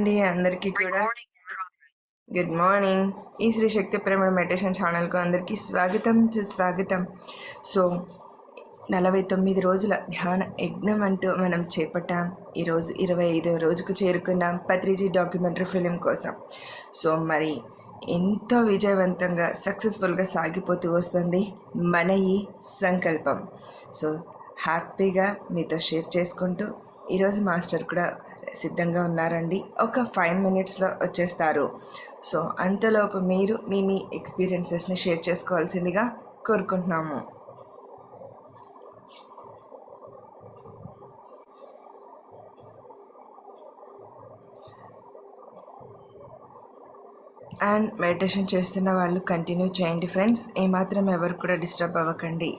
అండి అందరికీ కూడా గుడ్ మార్నింగ్. ఈ శ్రీ శక్తి ప్రేమ మెడిటేషన్ ఛానల్కు అందరికీ స్వాగతం. సో 49 రోజుల ధ్యాన యజ్ఞం అంటూ మనం చేపట్టాం. ఈరోజు 25వ రోజుకు చేరుకున్నాం పత్రిజీ డాక్యుమెంటరీ ఫిలిం కోసం. సో మరి ఎంతో విజయవంతంగా సక్సెస్ఫుల్గా సాగిపోతూ వస్తుంది మన ఈ సంకల్పం. సో హ్యాపీగా మీతో షేర్ చేసుకుంటూ ఈరోజు మాస్టర్ కూడా సిద్ధంగా ఉన్నారండి. ఒక 5 మినిట్స్లో వచ్చేస్తారు. సో అంతలోపు మీరు మీ ఎక్స్పీరియన్సెస్ని షేర్ చేసుకోవాల్సిందిగా కోరుకుంటున్నాము. అండ్ మెడిటేషన్ చేస్తున్న వాళ్ళు కంటిన్యూ చేయండి ఫ్రెండ్స్. ఏమాత్రం ఎవరు కూడా డిస్టర్బ్ అవ్వకండి.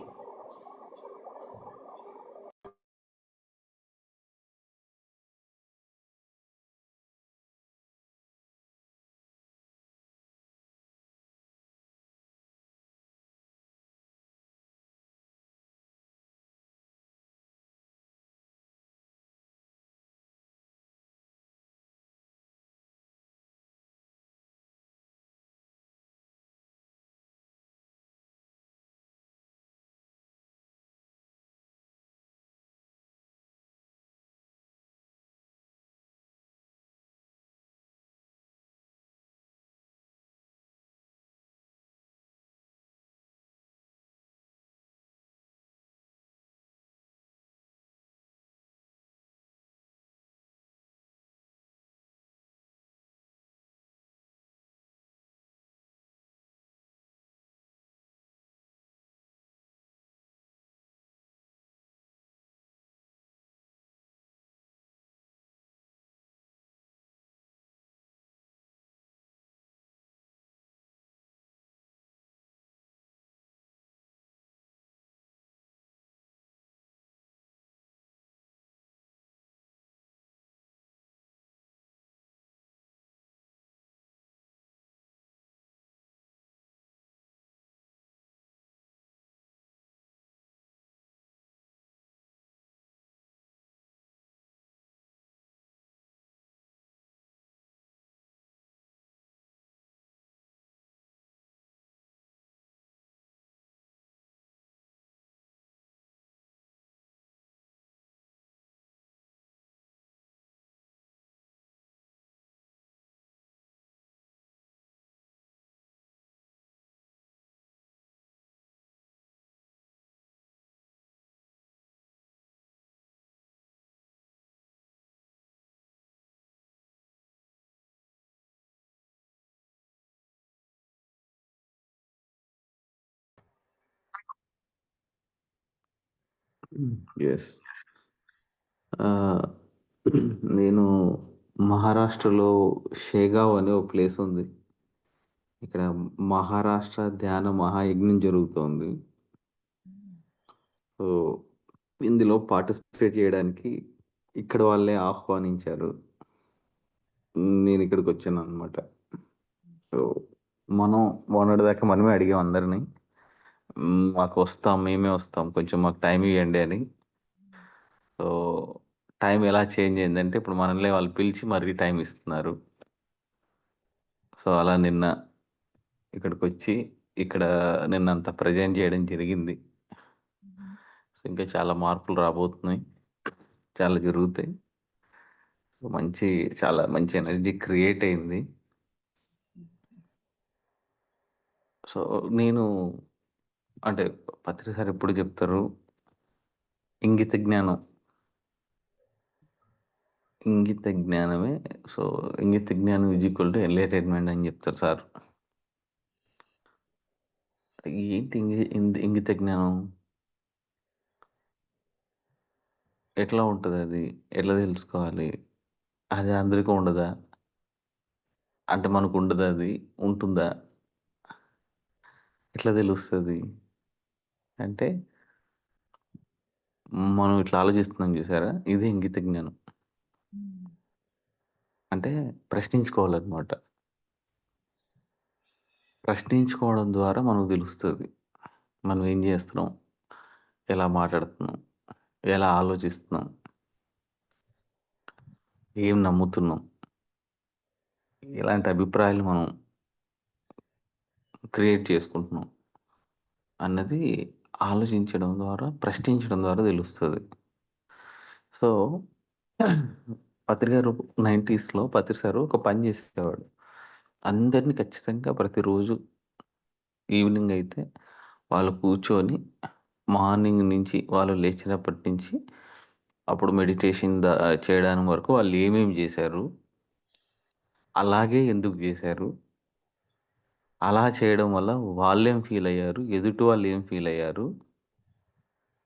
ఎస్. నేను మహారాష్ట్రలో షేగావ్ అనే ఒక ప్లేస్ ఉంది. ఇక్కడ మహారాష్ట్ర ధ్యాన మహాయజ్ఞం జరుగుతోంది. సో ఇందులో పార్టిసిపేట్ చేయడానికి ఇక్కడ వాళ్ళే ఆహ్వానించారు. నేను ఇక్కడికి వచ్చాను అనమాట. సో మనం మొన్నటిదాకా మనమే అడిగాం అందరినీ, మాకు వస్తాం, మేమే వస్తాం, కొంచెం మాకు టైం ఇవ్వండి అని. సో టైం ఎలా చేంజ్ అయిందంటే ఇప్పుడు మనల్ని వాళ్ళు పిలిచి మరీ టైం ఇస్తున్నారు. సో అలా నిన్న ఇక్కడికి వచ్చి ఇక్కడ నిన్నంతా ప్రజెంట్ చేయడం జరిగింది. సో ఇంకా చాలా మార్పులు రాబోతున్నాయి, చాలా జరుగుతాయి. చాలా మంచి ఎనర్జీ క్రియేట్ అయింది. సో నేను అంటే పత్రి సార్ ఎప్పుడు చెప్తారు, ఇంగిత జ్ఞానమే. సో ఇంగిత జ్ఞానం ఈజ్ ఈక్వల్ టు ఎన్లైటైన్మెంట్ అని చెప్తారు సార్. ఏంటి ఇంగిత జ్ఞానం? ఎట్లా ఉంటుంది అది? ఎట్లా తెలుసుకోవాలి? అది అందరికీ ఉండదా? అంటే మనకు ఉండదా? అది ఉంటుందా? ఎట్లా తెలుస్తుంది అంటే మనం ఇట్లా ఆలోచిస్తున్నాం చూసారా, ఇది ఇంగిత జ్ఞానం. అంటే ప్రశ్నించుకోవాలన్నమాట. ప్రశ్నించుకోవడం ద్వారా మనకు తెలుస్తుంది మనం ఏం చేస్తున్నాం, ఎలా మాట్లాడుతున్నాం, ఎలా ఆలోచిస్తున్నాం, ఏం నమ్ముతున్నాం. ఇలాంటి అభిప్రాయాలు మనం క్రియేట్ చేసుకుంటున్నాం అన్నది ఆలోచించడం ద్వారా, ప్రశ్నించడం ద్వారా తెలుస్తుంది. సో పత్రి గారు 90స్లో పత్రి సారు ఒక పని చేసేవాడు. అందరినీ ఖచ్చితంగా ప్రతిరోజు ఈవినింగ్ అయితే వాళ్ళు కూర్చొని మార్నింగ్ నుంచి వాళ్ళు లేచినప్పటి నుంచి అప్పుడు మెడిటేషన్ చేయడానికి వరకు వాళ్ళు ఏమేమి చేశారు, అలాగే ఎందుకు చేశారు, అలా చేయడం వల్ల వాళ్ళేం ఫీల్ అయ్యారు, ఎదుటి వాళ్ళు ఏం ఫీల్ అయ్యారు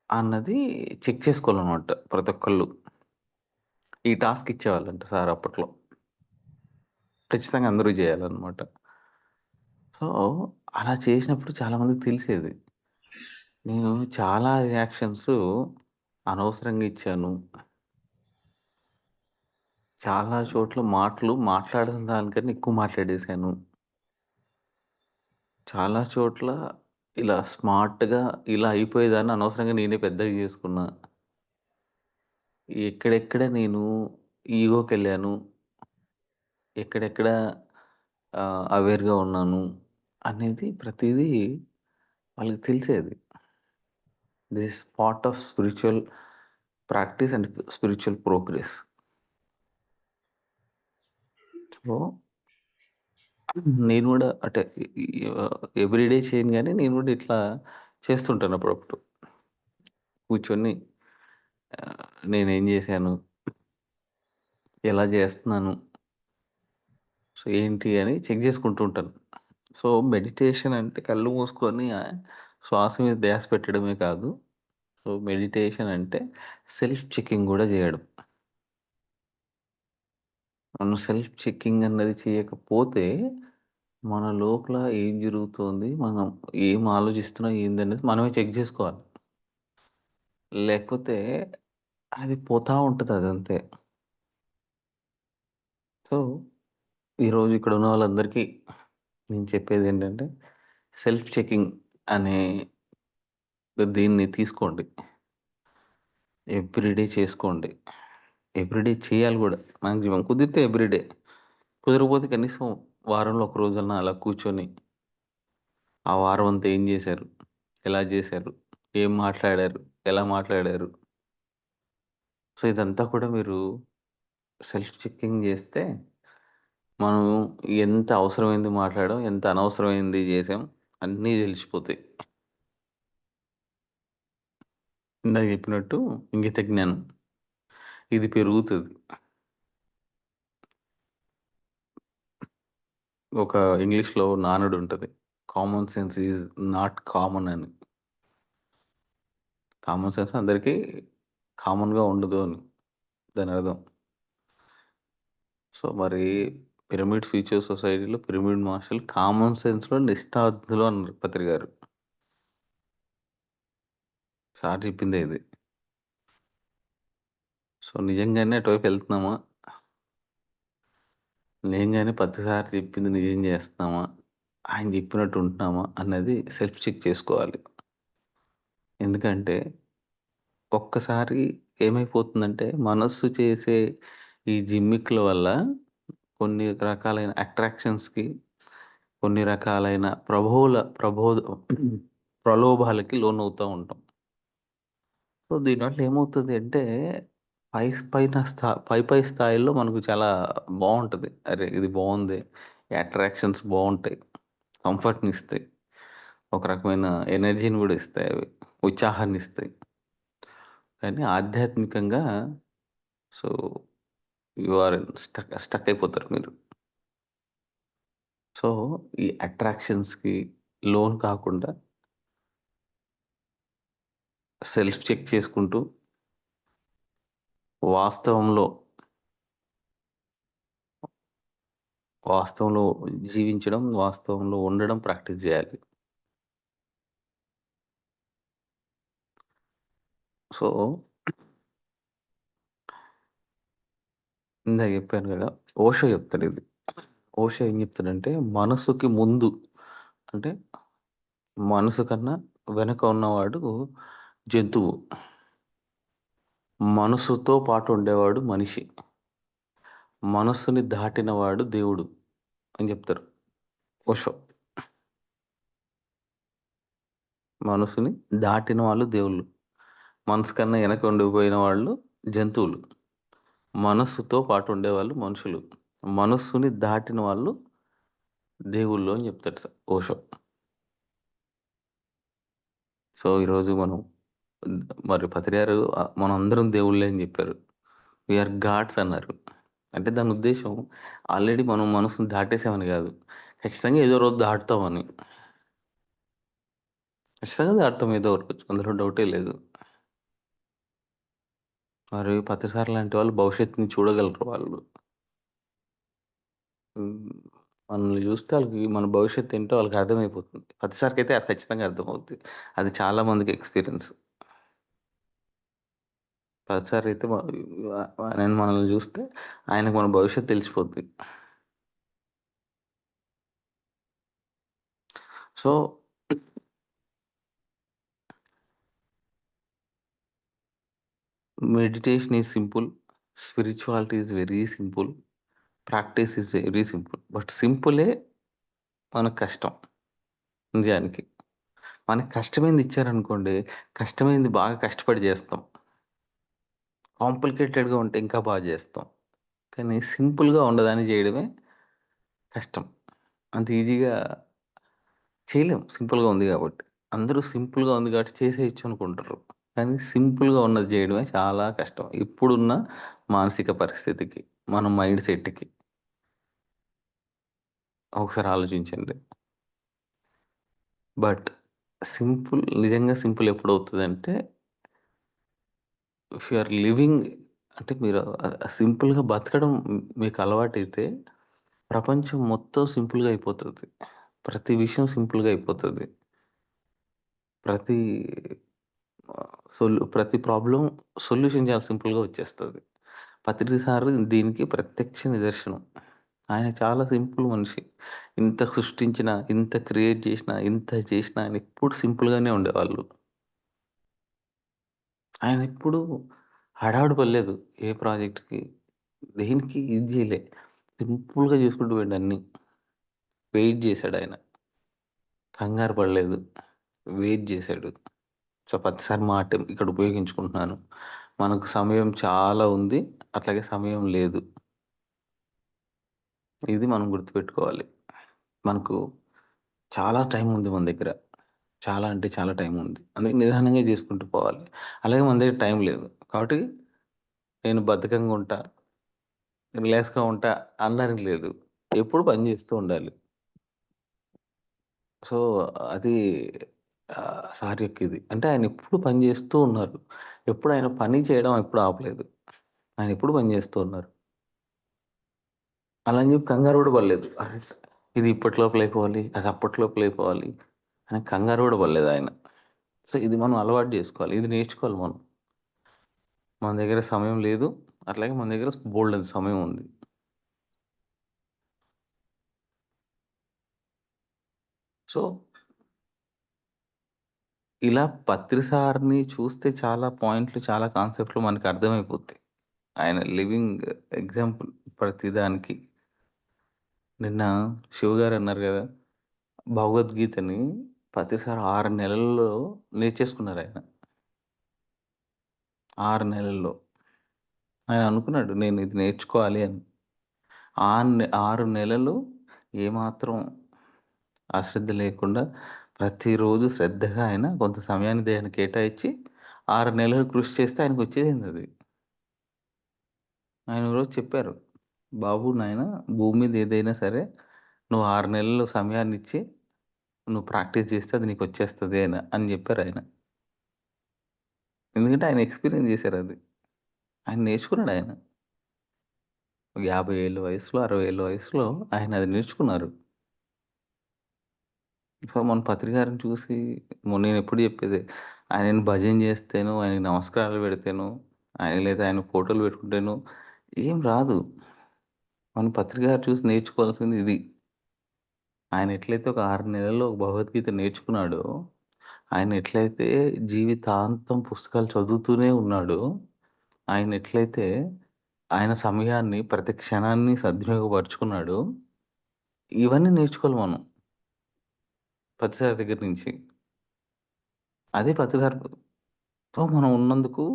అన్నది చెక్ చేసుకోవాలన్నమాట ప్రతి ఒక్కళ్ళు. ఈ టాస్క్ ఇచ్చేవాళ్ళంట సార్ అప్పట్లో. ఖచ్చితంగా అందరూ చేయాలన్నమాట. సో అలా చేసినప్పుడు చాలా మందికి తెలిసేది. నేను చాలా రియాక్షన్స్ అనవసరంగా ఇచ్చాను. చాలా చోట్ల మాటలు మాట్లాడాల్సిన దానికన్నా ఎక్కువ మాట్లాడేశాను. చాలా చోట్ల ఇలా స్మార్ట్‌గా ఇలా అయిపోయేదాన్ని అనవసరంగా నేనే పెద్దగా చేసుకున్నా. ఎక్కడెక్కడ నేను ఈగోకెళ్ళాను. ఎక్కడెక్కడ అవేర్‌గా ఉన్నాను అనేది ప్రతీదీ వాళ్ళకి తెలిసేది. This part of spiritual practice and spiritual progress. So నేను గూడా అంటే ఎవ్రీడే చేయను గానీ, నేను గూడా ఇట్లా చేస్తుంటాను అప్పుడప్పుడు. కూర్చొని నేనేం జేశాను? ఎలా జేస్తున్నాను? సో, ఏంటి అని చెక్ జేసుకుంటూ ఉంటాను. సో, మెడిటేషన్ అంటే కళ్ళు మూసుకొని శ్వాస మీద ధ్యాస పెట్టడమే కాదు. సో, మెడిటేషన్ అంటే సెల్ఫ్ చెకింగ్ గూడా జేయడం. మనం సెల్ఫ్ చెకింగ్ అన్నది చేయకపోతే, మన లోపల ఏం జరుగుతోంది? మనం ఏం ఆలోచిస్తున్నాం? ఏందనేది మనమే చెక్ జేసుకోవాలి. లేకపోతే అది పోతా ఉంటది అదంతే. సో, ఈరోజు ఇక్కడ ఉన్న వాళ్ళందరికీ నేను చెప్పేదేంటంటే, సెల్ఫ్ చెకింగ్ అనే దీన్ని తీసుకోండి. ఎవ్రీడే చేసుకోండి. ఎవ్రీడే చేయాలి గూడా మాక్సిమం. కుదిరితే ఎవ్రీడే. కుదరకపోతే కనీసం వారంలో ఒక రోజన్నా అలా కూర్చొని, ఆ వారం అంతా ఏం జేశారు? ఎలా జేశారు? ఏం మాట్లాడారు? ఎలా మాట్లాడారు? సో, ఇదంతా కూడా మీరు సెల్ఫ్ చెకింగ్ జేస్తే, మనం ఎంత అవసరమైంది మాట్లాడాం, ఎంత అనవసరమైంది జేశాం అన్నీ దెలిసిపోతాయి. ఇందాక జెప్పినట్టు ఇంగిత జ్ఞానం. ఇది పెరుగుతది. ఒక ఇంగ్లీష్‌లో నానుడుంటది. Common sense is not common అని. కామన్ సెన్స్ అందరికీ కామన్‌గా ఉండదు అని దానర్థం. సో, మరి పిరమిడ్ ఫ్యూచర్ సొసైటీలో పిరమిడ్ మాస్టర్లు కామన్ సెన్స్‌లో నిష్ఠాతులు అన్నారు పత్రి గారు. సార్ చెప్పిందే ఇది. సో, నిజంగానే అటువైపు ఎళ్తున్నామా? నిజంగానే పత్రి సార్ చెప్పింది నిజం జేస్తున్నామా? ఆయన జెప్పినట్టు ఉంటున్నామా? అన్నది సెల్ఫ్ చెక్ చేసుకోవాలి. ఎందుకంటే ఒక్కసారి ఏమైపోతుందంటే, మనస్సు చేసే ఈ జిమ్మిక్కుల వల్ల కొన్ని రకాలైన అట్రాక్షన్స్‌కి, కొన్ని రకాలైన ప్రలోభాలకి లోనవుతా ఉంటాం. సో, దీనివల్ల ఏమవుతది అంటే, పై పైన పై స్థాయిల్లో మనకు చాలా బావుంటది. అరే! ఇది బావుంది. ఈ అట్రాక్షన్స్ బావుంటాయి. కంఫర్ట్‌నిస్తాయి. ఒక రకమైన ఎనర్జీని గూడా ఇస్తాయి అవి. ఉత్సాహాన్నిస్తాయి. కానీ ఆధ్యాత్మికంగా సో, యూ ఆర్ స్టక్ అయిపోతారు మీరు. సో, ఈ అట్రాక్షన్స్‌కి లోన్ కాకుండా సెల్ఫ్ చెక్ చేసుకుంటూ వాస్తవంలో, వాస్తవంలో జీవించడం, వాస్తవంలో ఉండడం ప్రాక్టీస్ జేయాలి. సో, ఇందాక జెప్పాను గదా! ఓషో జెప్తాడిది. ఓషో ఏం జెప్తాడంటే, మనసుకి ముందు అంటే, మనసు కన్నా వెనక ఉన్నవాడు జంతువు. మనసుతో పాటు ఉండేవాడు మనిషి. మనస్సుని దాటినవాడు దేవుడు. అని చెప్తారు. ఓషో. మనసుని దాటిన వాళ్ళు దేవుళ్ళు. మనసు కన్నా వెనక ఉండిపోయిన వాళ్ళు జంతువులు. మనస్సుతో పాటు ఉండేవాళ్ళు మనుషులు. మనస్సుని దాటిన వాళ్ళు దేవుళ్ళు అని చెప్తాడు ఓషో. సో ఈరోజు మనం మరి పత్రియారు మనందరం దేవుళ్ళే అని చెప్పారు. వీఆర్ గాడ్స్ అన్నారు. అంటే దాని ఉద్దేశం ఆల్రెడీ మనం మనసుని దాటేసామని కాదు, ఖచ్చితంగా ఏదో రోజు దాటుతామని. ఖచ్చితంగా దాటుతాం ఏదో రోజు, అందులో డౌటే లేదు. మరి పత్రిసార్ లాంటి వాళ్ళు భవిష్యత్తుని చూడగలరు వాళ్ళు. మనల్ని చూస్తే వాళ్ళకి మన భవిష్యత్తు ఏంటో వాళ్ళకి అర్థమైపోతుంది. పత్రిసార్కి అయితే ఖచ్చితంగా అర్థమవుతుంది. అది చాలా మందికి ఎక్స్పీరియన్స్. పత్రిసార్ అయితే ఆయన మనల్ని చూస్తే ఆయనకు మన భవిష్యత్తు తెలిసిపోద్ది. So meditation is simple, spirituality is very simple, practice is very simple. But సింపులే మనకు కష్టం నిజానికి. మనకి కష్టమైంది ఇచ్చారనుకోండి, కష్టమైంది బాగా కష్టపడి చేస్తాం. కాంప్లికేటెడ్గా ఉంటే ఇంకా బాగా చేస్తాం. కానీ సింపుల్గా ఉండదాన్ని చేయడమే కష్టం. అంత ఈజీగా చేయలేం సింపుల్గా ఉంది కాబట్టి. అందరూ సింపుల్గా ఉంది కాబట్టి చేసేయచ్చు అనుకుంటారు. కానీ సింపుల్గా ఉన్నది చేయడమే చాలా కష్టం ఇప్పుడున్న మానసిక పరిస్థితికి, మన మైండ్ సెట్కి. ఒకసారి ఆలోచించండి. బట్ సింపుల్, నిజంగా సింపుల్ ఎప్పుడవుతుందంటే ఇఫ్ యు ఆర్ లివింగ్, అంటే మీరు సింపుల్గా బతకడం మీకు అలవాటైతే ప్రపంచం మొత్తం సింపుల్గా అయిపోతుంది. ప్రతి విషయం సింపుల్గా అయిపోతుంది. ప్రతి ప్రతి ప్రాబ్లం సొల్యూషన్ చాలా సింపుల్గా వచ్చేస్తుంది. పత్రిసారి దీనికి ప్రత్యక్ష నిదర్శనం. ఆయన చాలా సింపుల్ మనిషి. ఇంత సృష్టించినా, ఇంత క్రియేట్ చేసినా, ఇంత చేసినా ఆయన ఎప్పుడు సింపుల్గానే ఉండేవాళ్ళు. ఆయన ఎప్పుడు హడావుడి పడలేదు ఏ ప్రాజెక్ట్‌కి. దేనికి ఇది చేయలే. సింపుల్‌గా చేసుకుంటూ పోయిండు అన్నీ. వెయిట్ చేశాడాయన. కంగారు పడలేదు. వెయిట్ చేశాడు. సో, ప్రతిసారి మాట ఇక్కడ ఉపయోగించుకుంటున్నాను. మనకు సమయం చాలా ఉంది. అట్లాగే సమయం లేదు. ఇది మనం గుర్తుపెట్టుకోవాలి. మనకు చాలా టైం ఉంది మన దగ్గర. చాలా అంటే చాలా టైం ఉంది. అందుకే నిదానంగా చేసుకుంటూ పోవాలి. అలాగే మన దగ్గర టైం లేదు. కాబట్టి నేను బద్ధకంగా ఉంటా, రిలాక్స్‌గా ఉంటా అనడానికి లేదు. ఎప్పుడు పని చేస్తూ ఉండాలి. సో, అది సార్ యొక్క ఇది. అంటే ఆయన ఎప్పుడు పని చేస్తూ ఉన్నారు. ఎప్పుడు ఆయన పని చేయడం ఎప్పుడు ఆపలేదు. ఆయన ఎప్పుడు పని చేస్తూ ఉన్నారు. అలా అని చెప్పి కంగారు కూడా పడలేదు. అరే! ఇది ఇప్పటిలోపల అయిపోవాలి, అది అప్పటిలోపల అయిపోవాలి అని కంగారు కూడా పడలేదు ఆయన. సో, ఇది మనం అలవాటు చేసుకోవాలి. ఇది నేర్చుకోవాలి మనం. మన దగ్గర సమయం లేదు. అట్లాగే మన దగ్గర బోలెడంత సమయం ఉంది. సో, ఇలా పత్రి సార్‌ని చూస్తే చాలా పాయింట్లు, చాలా కాన్సెప్ట్‌లు మనకు అర్థమైపోతాయి. ఆయన లివింగ్ ఎగ్జాంపుల్ ప్రతిదానికి. నిన్న శివ గారు అన్నారు గదా! భగవద్గీతని ప్రతిసారి 6 నెలల్లో నేర్చేసుకున్నారాయన. 6 నెలల్లో. ఆయన అనుకున్నాడు నేను ఇది నేర్చుకోవాలి అని. 6 నెలలు ఏమాత్రం అశ్రద్ధ లేకుండా ప్రతిరోజు శ్రద్ధగా ఆయన కొంత సమయాన్ని దానికి కేటాయించి 6 నెలలు కృషి చేస్తే ఆయనకొచ్చేసిందది. ఆయన ఒకరోజు చెప్పారు. బాబు నాయనా భూమి మీద ఏదైనా సరే నువ్వు 6 నెలలు సమయాన్నిచ్చి నువ్వు ప్రాక్టీస్ చేస్తే అది నీకొచ్చేస్తది అని చెప్పారాయన. ఎందుకంటే ఆయన ఎక్స్‌పీరియన్స్ చేశారది. ఆయన నేర్చుకున్నాడాయన. 50 ఏళ్ల వయసులో, 60 ఏళ్ల వయసులో ఆయన అది నేర్చుకున్నారు. సో, మన పత్రి గారిని చూసి నేనెప్పుడు చెప్పేదే, ఆయనని భజన చేస్తేనో, ఆయనకి నమస్కారాలు పెడితేనో, లేదా ఆయన ఫోటోలు పెట్టుకుంటేనో ఏం రాదు. మన పత్రి గారు చూసి నేర్చుకోవాల్సింది ఇది. ఆయన ఎట్లయితే ఒక 6 నెలల్లో భగవద్గీత నేర్చుకున్నాడో, ఆయన ఎట్లయితే జీవితాంతం పుస్తకాలు చదువుతూనే ఉన్నాడో, ఆయన ఎట్లయితే ఆయన సమయాన్ని ప్రతి క్షణాన్ని సద్వినియోగపరుచుకున్నాడో, ఇవన్నీ నేర్చుకోవాలి మనం ప్రతిసారి దగ్గర నుంచి. అదే ప్రతిసారితో మనం ఉన్నందుకు,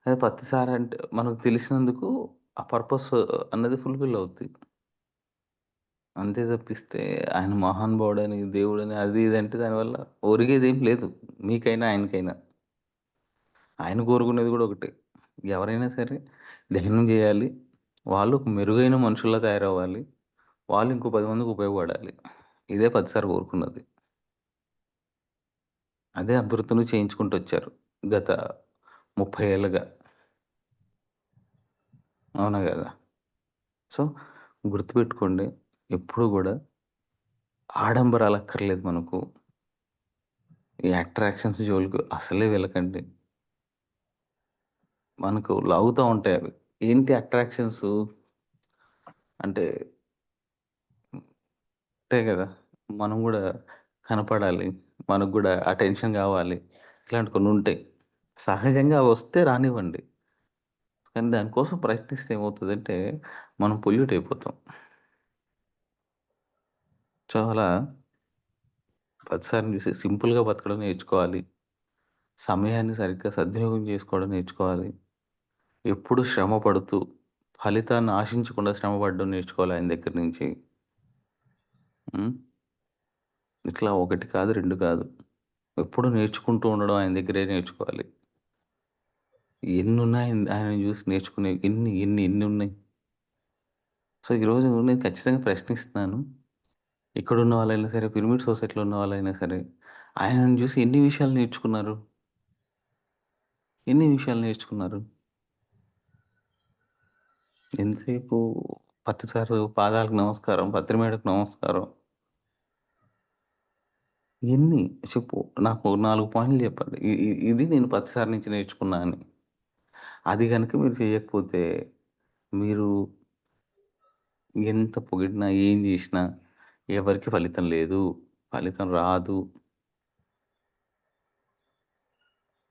అదే ప్రతిసారి అంటే మనకు తెలిసినందుకు ఆ పర్పస్ అన్నది ఫుల్‌ఫిల్ అవుద్ది. అంతే తప్పిస్తే ఆయన మహానుభావుడని, దేవుడని అది ఇది అంటే దానివల్ల ఒరిగేదేం లేదు. మీకైనా, ఆయనకైనా. ఆయన కోరుకునేది గూడా ఒకటే. ఎవరైనా సరే ధ్యానం జేయాలి. వాళ్ళు ఒక మెరుగైన మనుషుల్లా తయారవ్వాలి. వాళ్ళు ఇంకో 10 మందికి ఉపయోగపడాలి. ఇదే ప్రతిసారి కోరుకున్నది. అదే అందరితోనూ చేయించుకుంటూ వచ్చారు. గత 30 ఏళ్లుగా. అవునా గదా! సో, గుర్తుపెట్టుకోండి ఎప్పుడు గూడా ఆడంబరాలు అక్కర్లేదు మనకు. ఈ అట్రాక్షన్స్ జోలికి అసలే వెళ్ళకండి. మనకు లాగుతా ఉంటాయి అవి. ఏంటి అట్రాక్షన్సు అంటే ఉంటాయి గదా! మనం గూడా కనపడాలి. మనకు గూడా అటెన్షన్ గావాలి. ఇట్లాంటి కొన్నుంటాయి. సహజంగా అవొస్తే రానివ్వండి. కానీ దానికోసం ప్రయత్నిస్తే ఏమవుతదంటే, మనం పొల్యూట్ అయిపోతాం. సో, అలా ప్రతిసారిని చూసి సింపుల్‌గా బతకడం నేర్చుకోవాలి. సమయాన్ని సరిగ్గా సద్వినియోగం చేసుకోవడం నేర్చుకోవాలి. ఎప్పుడు శ్రమ పడుతూ, ఫలితాన్ని ఆశించకుండా శ్రమ పడడం నేర్చుకోవాలి ఆయన దగ్గర నుంచి. హ్మ్. ఇట్లా 1 కాదు, 2 కాదు. ఎప్పుడు నేర్చుకుంటూ ఉండడం ఆయన దగ్గరే నేర్చుకోవాలి. ఎన్నున్నాయి ఆయనని చూసి నేర్చుకునేవి. ఎన్నున్నాయి. సో, ఈరోజు నేను ఖచ్చితంగా ప్రశ్నిస్తున్నాను. ఇక్కడున్న వాళ్ళైనా సరే, పిరమిడ్ సొసైటీలో ఉన్న వాళ్ళైనా సరే, ఆయనను చూసి ఎన్ని విషయాలు నేర్చుకున్నారు? ఎన్ని విషయాలు నేర్చుకున్నారు? ఎంతసేపు పత్తి సారు పాదాలకు నమస్కారం, పత్రి మేడకు నమస్కారం. ఎన్ని చెప్పు? నాకు 4 పాయింట్లు చెప్పండి. ఇది నేను పత్తి సార్ నుంచి నేర్చుకున్నా అని. అది గనుక మీరు చేయకపోతే, మీరు ఎంత పొగిడినా, ఏం జేసినా ఎవరికీ ఫలితం లేదు. ఫలితం రాదు.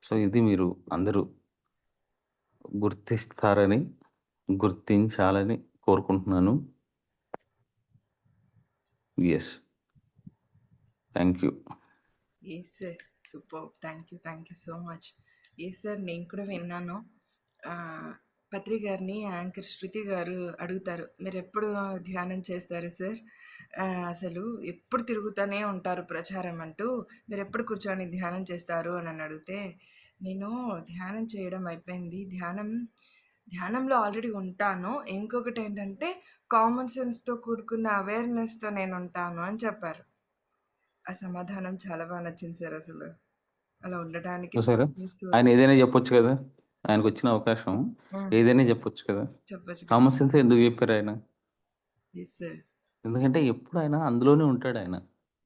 సో, ఇది మీరు అందరూ గుర్తిస్తారని, గుర్తించాలని కోరుకుంటున్నాను. Yes. Thank you. Yes sir. Superb. Thank you so much. Yes sir, నేను కూడా విన్నాను. పత్రి గారిని యాంకర్ శృతి గారు అడుగుతారు, మీరెప్పుడు ధ్యానం చేస్తారు సార్? అసలు ఎప్పుడు తిరుగుతూనే ఉంటారు ప్రచారం అంటూ, మీరెప్పుడు కూర్చొని ధ్యానం చేస్తారు అని అడిగితే, నేను ధ్యానం చేయడం అయిపోయింది. ధ్యానంలో ఆల్రెడీ ఉంటాను. ఇంకొకటేంటంటే కామన్ సెన్స్‌తో కూడుకున్న అవేర్‌నెస్‌తో నేనుంటాను అని చెప్పారు. ఆ సమాధానం చాలా నచ్చింది సార్ అసలు. అలా ఉండటానికి చూసారా? ప్రయత్నిస్తూ ఆయన ఏదైనా జెప్పొచ్చు గదా! ఆయనకొచ్చిన అవకాశం హ్మ్. ఏదైనా జెప్పొచ్చు కదా! చెప్పొచ్చు కదా! కామన్ సెన్స్ ఎందుకు జెప్పారాయన? Yes sir. ఎందుకంటే ఎప్పుడు ఆయన అందులోనే ఉంటాడాయన.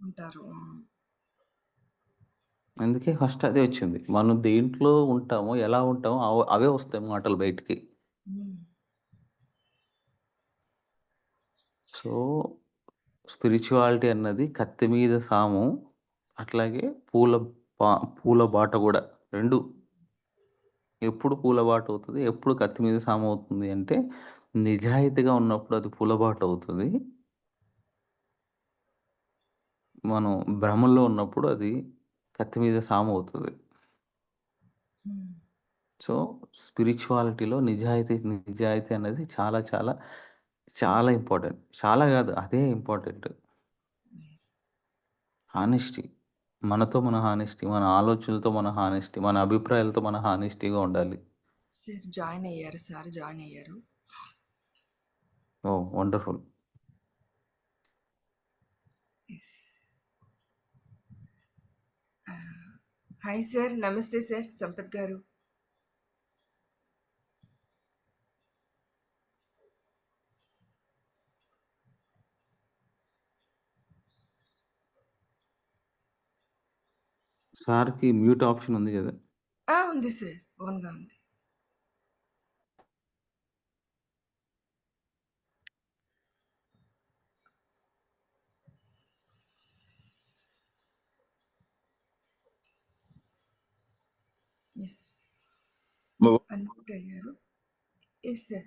ఉంటారు. హ్మ్. అందుకే ఫస్ట్ అదే వచ్చింది. మనం దేంట్లో ఉంటామో, ఎలా ఉంటామో అవే వస్తాయి మాటలు బయటికి. హ్మ్. సో, స్పిరిచువాలిటీ అన్నది కత్తి మీద సాము, అట్లాగే పా పూల బాట గూడా 2 ఎప్పుడు పూల బాటవుతది, ఎప్పుడు కత్తి మీద సామవుతుంది అంటే, నిజాయితీగా ఉన్నప్పుడు అది పూల బాటవుతది. మనం భ్రమల్లో ఉన్నప్పుడు అది కత్తి మీద సామవుతది. హ్మ్. సో, స్పిరిచువాలిటీలో నిజాయితీ అనేది చాలా చాలా చాలా ఇంపార్టెంట్. చాలా గాదు, అదే ఇంపార్టెంట్. హానెస్టీ. మనతో మన హానెస్టీ, మన ఆలోచనలతో మన హానెస్టీ, మన అభిప్రాయాలతో మన హానెస్టీగా ఉండాలి. సార్ జాయిన్ అయ్యారు. సార్ జాయిన్ అయ్యారు. ఓహ్! వండర్‌ఫుల్. యెస్. Hi sir. నమస్తే సార్ సంపత్ గారు. సార్‌కి మ్యూట్ ఆప్షన్ ఉంది గదా! ఉంది సార్. ఓన్‌గా ఉంది. యెస్. అన్మ్యూట్ అయ్యారు. Yes sir.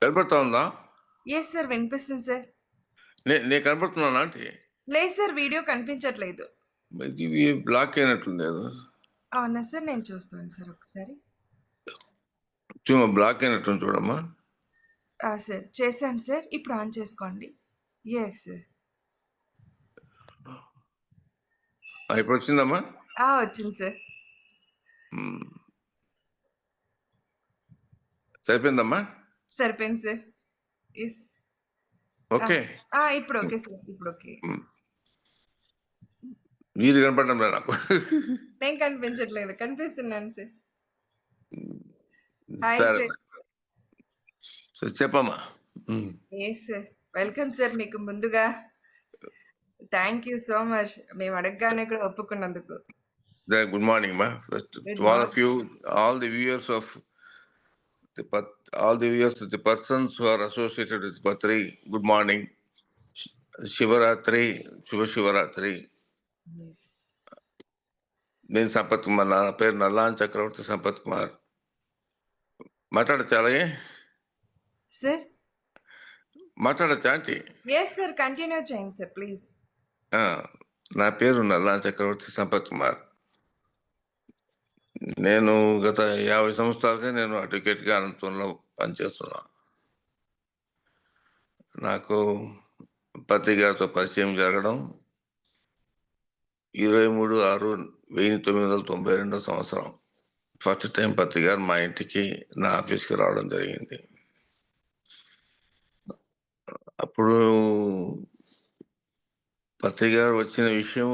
వినపడతా ఉందా? Yes sir. వినిపిస్తుంది సార్. నేను కనపడుతున్నానా ఆంటీ? లేదు సార్, వీడియో కనిపించట్లేదు. ఇది బ్లాక్ అయినట్టుంది అది. అవునా సార్, నేను చూస్తాను సార్ ఒకసారి. బ్లాక్ అయినట్టుంది చూడమ్మా. సార్ చేశాను సార్, ఇప్పుడు ఆన్ చేసుకోండి. Yes sir. ఇప్పుడు వచ్చిందమ్మా. వచ్చింది సార్. ఉమ్. సరిపోయిందమ్మా. సరిపోయింది సార్. ఎస్. ఓకే. ఇప్పుడు ఓకే సార్, ఇప్పుడు ఓకే. మీరు కనపడడం లేదు నాకు. నేను కనిపించట్లేదు, కనిపిస్తున్నాను సార్. హాయ్ సరే సార్. సరే చెప్పమ్మా. ఎస్ సార్, వెల్కమ్ సార్ మీకు ముందుగా. థ్యాంక్ యూ సో మచ్, మేము అడగగానే కూడా ఒప్పుకున్నందుకు. గుడ్ మార్నింగ్ మా. First Good all of you, all the viewers of all the viewers, the persons who are associated with Patri, good morning. Shivaratri, శుభ Shivaratri. Yes. నేను సంపత్ కుమార్, నా పేరు నల్లాన్ చక్రవర్తి సంపత్ కుమార్. మాట్లాడచ్చా? అలాగే సార్. మాట్లాడచ్చా ఆంటీ? ఎస్ సార్, కంటిన్యూ చేయండి సార్ ప్లీజ్. నా పేరు నల్లాన్ చక్రవర్తి సంపత్ కుమార్. నేను గత 50 సంవత్సరాలుగా నేను అడ్వకేట్గా అనంతపురంలో పనిచేస్తున్నా. నాకు పత్రి గారితో పరిచయం జరగడం 23/6/1992 సంవత్సరం. ఫస్ట్ టైం పత్రి గారు మా ఇంటికి, నా ఆఫీస్కి రావడం జరిగింది. అప్పుడు పత్రి గారు వచ్చిన విషయం,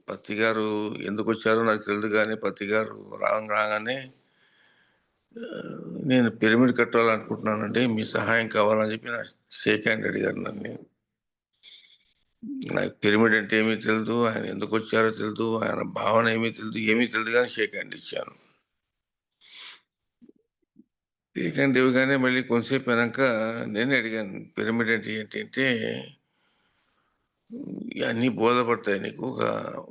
పత్రి గారు ఎందుకు వచ్చారో నాకు తెలియదు, కానీ పత్రి గారు రాగానే నేను పిరమిడ్ కట్టాలనుకుంటున్నానండి, మీ సహాయం కావాలని చెప్పి నా షేక్ హ్యాండ్ అడిగారు నన్ను. నాకు పిరమిడ్ అంటే ఏమీ తెలియదు, ఆయన ఎందుకు వచ్చారో తెలియదు, ఆయన భావన ఏమీ తెలియదు కానీ షేక్ హ్యాండ్ ఇచ్చాను. షేక్ హ్యాండ్ ఇవ్వగానే మళ్ళీ కొంతసేపు అయినాక నేనే అడిగాను, పిరమిడ్ అంటే ఏంటంటే అన్నీ బోధపడతాయి నీకు,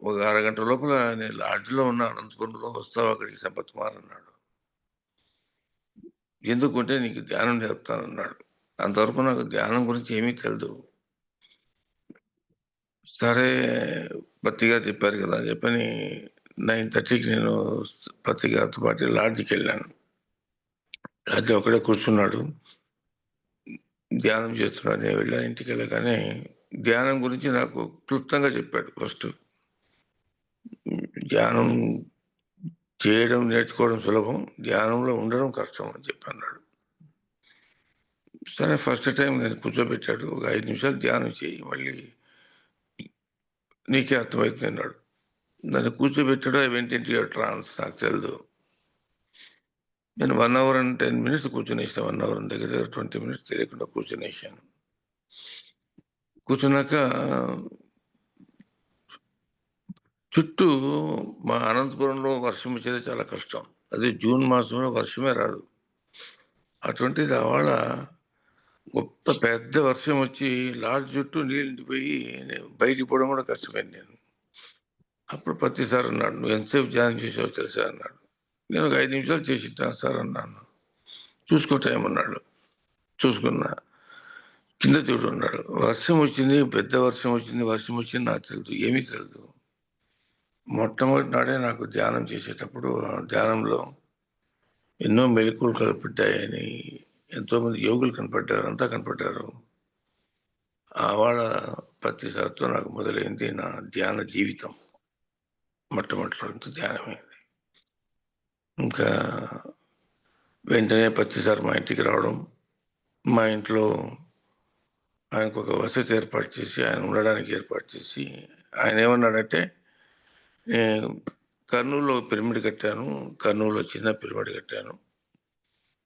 ఒక అరగంట లోపల నేను లాడ్జ్లో ఉన్న అనంతపురంలో వస్తావు అక్కడికి సంపత్ కుమార్ అన్నాడు. ఎందుకంటే నీకు ధ్యానం చెప్తానన్నాడు. అంతవరకు నాకు ధ్యానం గురించి ఏమీ తెలియదు. సరే పత్రి గారు చెప్పారు కదా అని చెప్పని 9:30కి నేను పత్రి గారితో పాటు లాడ్జికి వెళ్ళాను. లాడ్జ్లో ఒకడే కూర్చున్నాడు, ధ్యానం చేస్తున్నాడు. నేను వెళ్ళాను, ఇంటికి వెళ్ళగానే ధ్యానం గురించి నాకు క్లుప్తంగా చెప్పాడు. ఫస్ట్ ధ్యానం చేయడం, నేర్చుకోవడం సులభం, ధ్యానంలో ఉండడం కష్టం అని చెప్పి అన్నాడు. సరే ఫస్ట్ టైం నేను కూర్చోబెట్టాడు, ఒక 5 నిమిషాలు ధ్యానం చేయి, మళ్ళీ నీకే అర్థమవుతుంది అన్నాడు. నన్ను కూర్చోబెట్టాడు, ఐ వెంట ఇంటి ట్రాన్స్, నాకు తెలియదు. నేను 1 hour and 10 minutes కూర్చునేసాను. 1 hour దగ్గర 20 minutes తెలియకుండా కూర్చునేసాను. కూర్చున్నాక చుట్టూ మా అనంతపురంలో వర్షం వచ్చేది చాలా కష్టం. అదే జూన్ మాసంలో వర్షమే రాదు. అటువంటిది ఆవాళ గొప్ప పెద్ద వర్షం వచ్చి లాడ్జ్ చుట్టూ నీళ్ళు నిండిపోయి బయటికి పోవడం కూడా కష్టమైంది. నేను అప్పుడు పత్రి సార్ అన్నాడు, నువ్వు ఎంతసేపు ధ్యానం చేసావో తెలుసా అన్నాడు. నేను ఒక 5 నిమిషాలు చేసి ఇస్తాను సార్ అన్నాను. చూసుకో టైం అన్నాడు. చూసుకున్నా. కింద చూడు అన్నాడు. వర్షం వచ్చింది, పెద్ద వర్షం వచ్చింది నాకు తెలియదు, ఏమీ తెలియదు. మొట్టమొదటి నాడే నాకు ధ్యానం చేసేటప్పుడు ధ్యానంలో ఎన్నో మెలకువలు కనపడ్డాయని, ఎంతోమంది యోగులు కనపడ్డారు, అంతా కనపడ్డారు. ఆవాడ పత్రి సార్తో నాకు మొదలైంది నా ధ్యాన జీవితం. మొట్టమొదటి ధ్యానమైంది. ఇంకా వెంటనే పత్రి సార్ మా ఇంటికి రావడం, మా ఇంట్లో ఆయనకు ఒక వసతి ఏర్పాటు చేసి, ఆయన ఉండడానికి ఏర్పాటు చేసి, ఆయన ఏమన్నాడంటే, నేను కర్నూలులో పిరమిడ్ కట్టాను, కర్నూలులో చిన్న పిరమిడ్ కట్టాను,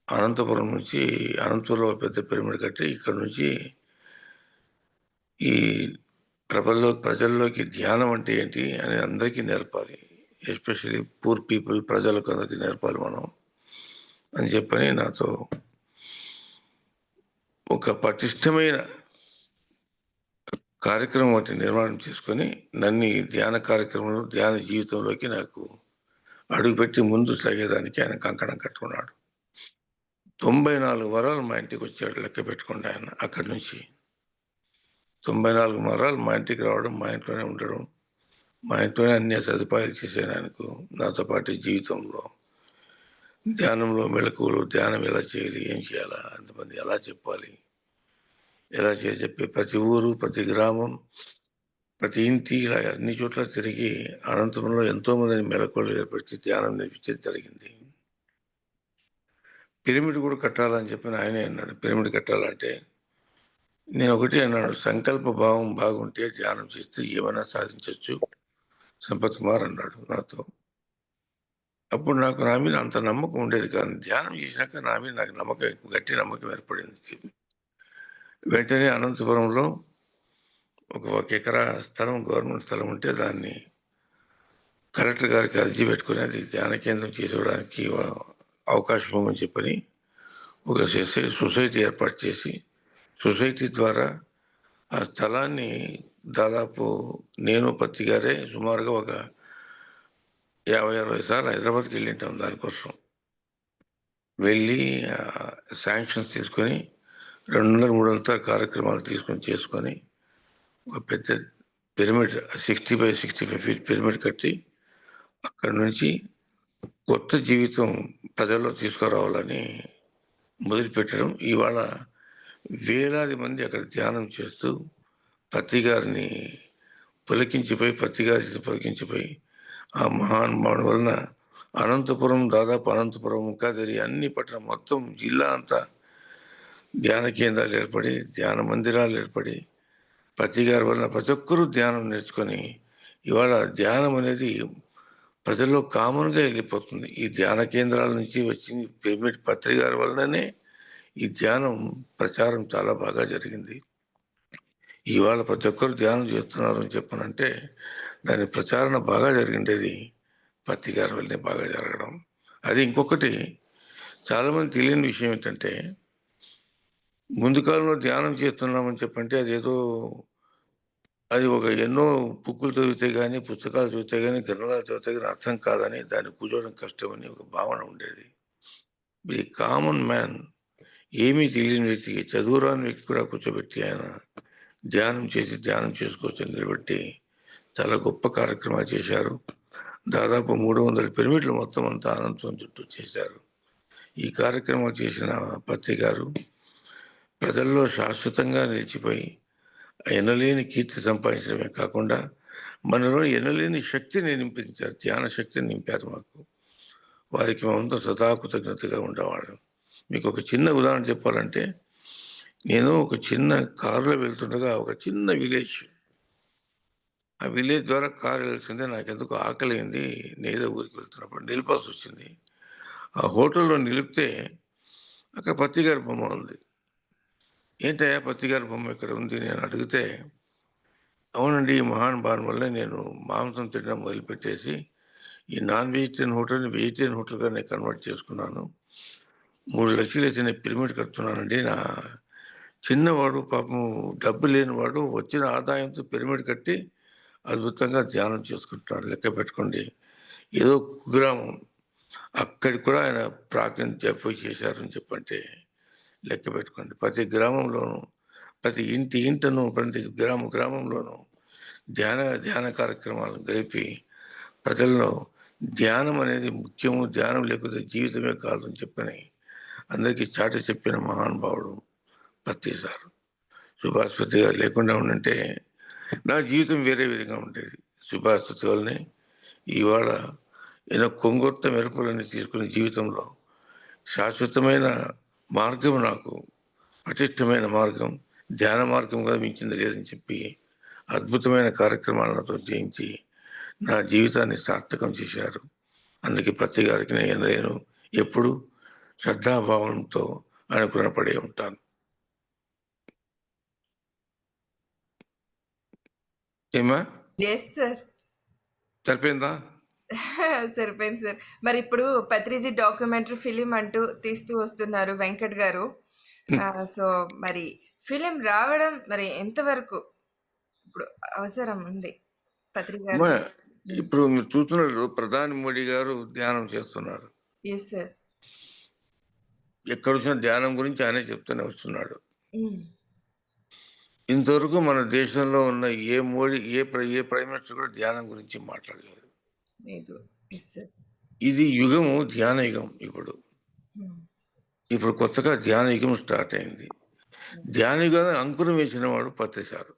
అనంతపురంలో పెద్ద పిరమిడ్ కట్టి ఇక్కడ నుంచి ఈ ప్రజల్లోకి ధ్యానం అంటే ఏంటి అని అందరికీ నేర్పాలి, ఎస్పెషల్లీ పూర్ పీపుల్, ప్రజలకు అందరికీ నేర్పాలి మనం అని చెప్పని నాతో ఒక పటిష్టమైన కార్యక్రమం ఒకటి నిర్మాణం చేసుకొని నన్ను ఈ ధ్యాన కార్యక్రమంలో, ధ్యాన జీవితంలోకి నాకు అడుగుపెట్టి ముందు సాగేదానికి ఆయన కంకణం కట్టుకున్నాడు. 94 వరాలు మా ఇంటికి వచ్చాడు, లెక్క పెట్టుకోండి ఆయన. అక్కడి నుంచి 94 మరాలు మా ఇంటికి రావడం, మా ఇంట్లోనే ఉండడం, మా ఇంట్లోనే అన్ని సదుపాయాలు చేశాను ఆయనకు. నాతో పాటు జీవితంలో ధ్యానంలో మెళకువలు, ధ్యానం ఎలా చేయాలి, ఏం చేయాలా, అంతమంది ఎలా చెప్పాలి, ఎలా చెప్పి ప్రతి ఊరు, ప్రతి గ్రామం, ప్రతి ఇంటి ఇలా అన్ని చోట్ల తిరిగి అనంతపురంలో ఎంతో మందిని మెళకువలు ఏర్పరిచి ధ్యానం నేర్పించడం జరిగింది. పిరమిడ్ కూడా కట్టాలని చెప్పి ఆయనే అన్నాడు. పిరమిడ్ కట్టాలంటే నేను ఒకటి అన్నాడు, సంకల్ప భావం బాగుంటే ధ్యానం చేస్తే ఏమైనా సాధించవచ్చు సంపత్ కుమార్ అన్నాడు నాతో. అప్పుడు నాకు నా మీద అంత నమ్మకం ఉండేది కానీ ధ్యానం చేశాక నా మీద నాకు నమ్మకం, గట్టి నమ్మకం ఏర్పడింది. వెంటనే అనంతపురంలో ఒక ఎకరా స్థలం, గవర్నమెంట్ స్థలం ఉంటే దాన్ని కలెక్టర్ గారికి అర్జీ పెట్టుకుని అది ధ్యాన కేంద్రం చేసుకోవడానికి అవకాశం ఇవ్వమని చెప్పని ఒక సొసైటీ ఏర్పాటు చేసి, సొసైటీ ద్వారా ఆ స్థలాన్ని దాదాపు నేను పత్తి గారే సుమారుగా ఒక 50-60 సార్లు హైదరాబాద్కి వెళ్ళి ఉంటాం దానికోసం. వెళ్ళి శాంక్షన్స్ తీసుకొని 200-300 కార్యక్రమాలు చేసుకొని ఒక పెద్ద పిరమిడ్ 60x65 ఫీట్ పిరమిడ్ కట్టి అక్కడి నుంచి కొత్త జీవితం ప్రజల్లో తీసుకురావాలని మొదలుపెట్టడం. ఇవాళ వేలాది మంది అక్కడ ధ్యానం చేస్తూ పత్తి గారిని పులకించిపోయి ఆ మహానుభావుని వలన అనంతపురం, దాదాపు అనంతపురం, ముఖాదరి అన్ని పట్టణం మొత్తం జిల్లా అంతా ధ్యాన కేంద్రాలు ఏర్పడి, ధ్యాన మందిరాలు ఏర్పడి, పత్తి గారి వలన ప్రతి ఒక్కరూ ధ్యానం నేర్చుకొని ఇవాళ ధ్యానం అనేది ప్రజల్లో కామన్గా వెళ్ళిపోతుంది. ఈ ధ్యాన కేంద్రాల నుంచి వచ్చింది పిరమిడ్ పత్రి గారి వలననే ఈ ధ్యానం ప్రచారం చాలా బాగా జరిగింది. ఇవాళ ప్రతి ఒక్కరు ధ్యానం చేస్తున్నారు అని చెప్పనంటే దాని ప్రచారణ బాగా జరిగిండేది పత్తి గారి వల్లనే బాగా జరగడం. అది ఇంకొకటి చాలామంది తెలియని విషయం ఏంటంటే, ముందు కాలంలో ధ్యానం చేస్తున్నామని చెప్పంటే అది ఒక ఎన్నో బుక్కులు చదివితే కానీ, పుస్తకాలు చదివితే కానీ, గ్రంథాలు చదివితే కానీ అర్థం కాదని, దాన్ని కూర్చోవడం కష్టమని ఒక భావన ఉండేది. ఈ కామన్ మ్యాన్, ఏమీ తెలియని వ్యక్తికి, చదువురాని వ్యక్తి కూడా కూర్చోబెట్టి ఆయన ధ్యానం చేసుకోవచ్చు నిలబెట్టి చాలా గొప్ప కార్యక్రమాలు చేశారు. దాదాపు 300 పిరమిడ్లు మొత్తం అంతా అనంతపురం చుట్టూ చేశారు. ఈ కార్యక్రమం చేసిన పత్తి గారు ప్రజల్లో శాశ్వతంగా నిలిచిపోయి ఎనలేని కీర్తి సంపాదించడమే కాకుండా మనలో ఎనలేని శక్తిని నింపించారు, ధ్యాన శక్తిని నింపారు మాకు. వారికి మేమంతా సదా కృతజ్ఞతగా ఉండేవాళ్ళం. మీకు ఒక చిన్న ఉదాహరణ చెప్పాలంటే, నేను ఒక చిన్న కారులో వెళ్తుండగా ఒక చిన్న విలేజ్, ఆ విలేజ్ ద్వారా కారు వెళ్తుంటే నాకెందుకు ఆకలి అయింది. నేదో ఊరికి వెళ్తున్నప్పుడు నిలపాల్సి వచ్చింది. ఆ హోటల్లో నిలిపితే అక్కడ పత్తి గారి బొమ్మ ఉంది. ఏంటయ్యా పత్తి గారి బొమ్మ ఇక్కడ ఉంది నేను అడిగితే, అవునండి ఈ మహానుభావుని వల్ల నేను మాంసం తినడం మొదలుపెట్టేసి ఈ నాన్ వెజిటేరియన్ హోటల్ని వెజిటేరియన్ హోటల్గా నేను కన్వర్ట్ చేసుకున్నాను. 3 లక్షలు అయితే నేను పిరమిడ్ కడుతున్నానండి. నా చిన్నవాడు పాపం డబ్బు లేనివాడు వచ్చిన ఆదాయంతో పిరమిడ్ కట్టి అద్భుతంగా ధ్యానం చేసుకుంటున్నారు. లెక్క పెట్టుకోండి, ఏదో కుగ్రామం అక్కడికి కూడా ఆయన పోయి చేశారని చెప్పంటే లెక్క పెట్టుకోండి. ప్రతి గ్రామంలోనూ, ప్రతి ఇంటను, ప్రతి గ్రామంలోనూ ధ్యాన కార్యక్రమాలను జరిపి ప్రజల్లో ధ్యానం అనేది ముఖ్యము, ధ్యానం లేకపోతే జీవితమే కాదు అని చెప్పని అందరికీ చాటి చెప్పిన మహానుభావుడు పత్తి సార్. సుభాష్ పత్తి గారు లేకుండా ఉండంటే నా జీవితం వేరే విధంగా ఉండేది. సుభాష్ పత్తి వల్లనే ఇవాళ ఎన్నో కొంగొత్త మెరుపులని తీసుకునే జీవితంలో శాశ్వతమైన మార్గం, నాకు పటిష్టమైన మార్గం, ధ్యాన మార్గంగా మించింది లేదని చెప్పి అద్భుతమైన కార్యక్రమాలతో చేయించి నా జీవితాన్ని సార్థకం చేశారు. అందుకే పత్తి గారికి నేను ఎప్పుడు శ్రద్ధాభావంతో అనుకున్నపడే ఉంటాను. ఏమా ఎస్ సార్. సరిపోయిందా? సరిపోయింది సార్. మరి ఇప్పుడు పత్రిజీ డాక్యుమెంటరీ ఫిలిం అంటూ తీస్తూ వస్తున్నారు వెంకట్ గారు. సో మరి ఫిలిం రావడం మరి ఎంతవరకు ఇప్పుడు అవసరం ఉంది పత్రి గారు? అమ్మా, ఇప్పుడు మీరు చూస్తున్నారు ప్రధాని మోడీ గారు ధ్యానం చేస్తున్నారు. Yes sir. ఎక్కడ వచ్చిన ధ్యానం గురించి ఆయనే చెప్తూనే వస్తున్నాడు. ఇంతవరకు మన దేశంలో ఉన్న ఏ మోడీ ఏ ప్రైమ్ మినిస్టర్ కూడా ధ్యానం గురించి మాట్లాడలేదు. లేదు. Yes sir. ఇది యుగము ధ్యాన యుగం. ఇప్పుడు కొత్తగా ధ్యాన యుగం స్టార్ట్ అయింది. ధ్యాన యుగాన్ని అంకురం వేసిన వాడు పత్రిసారు.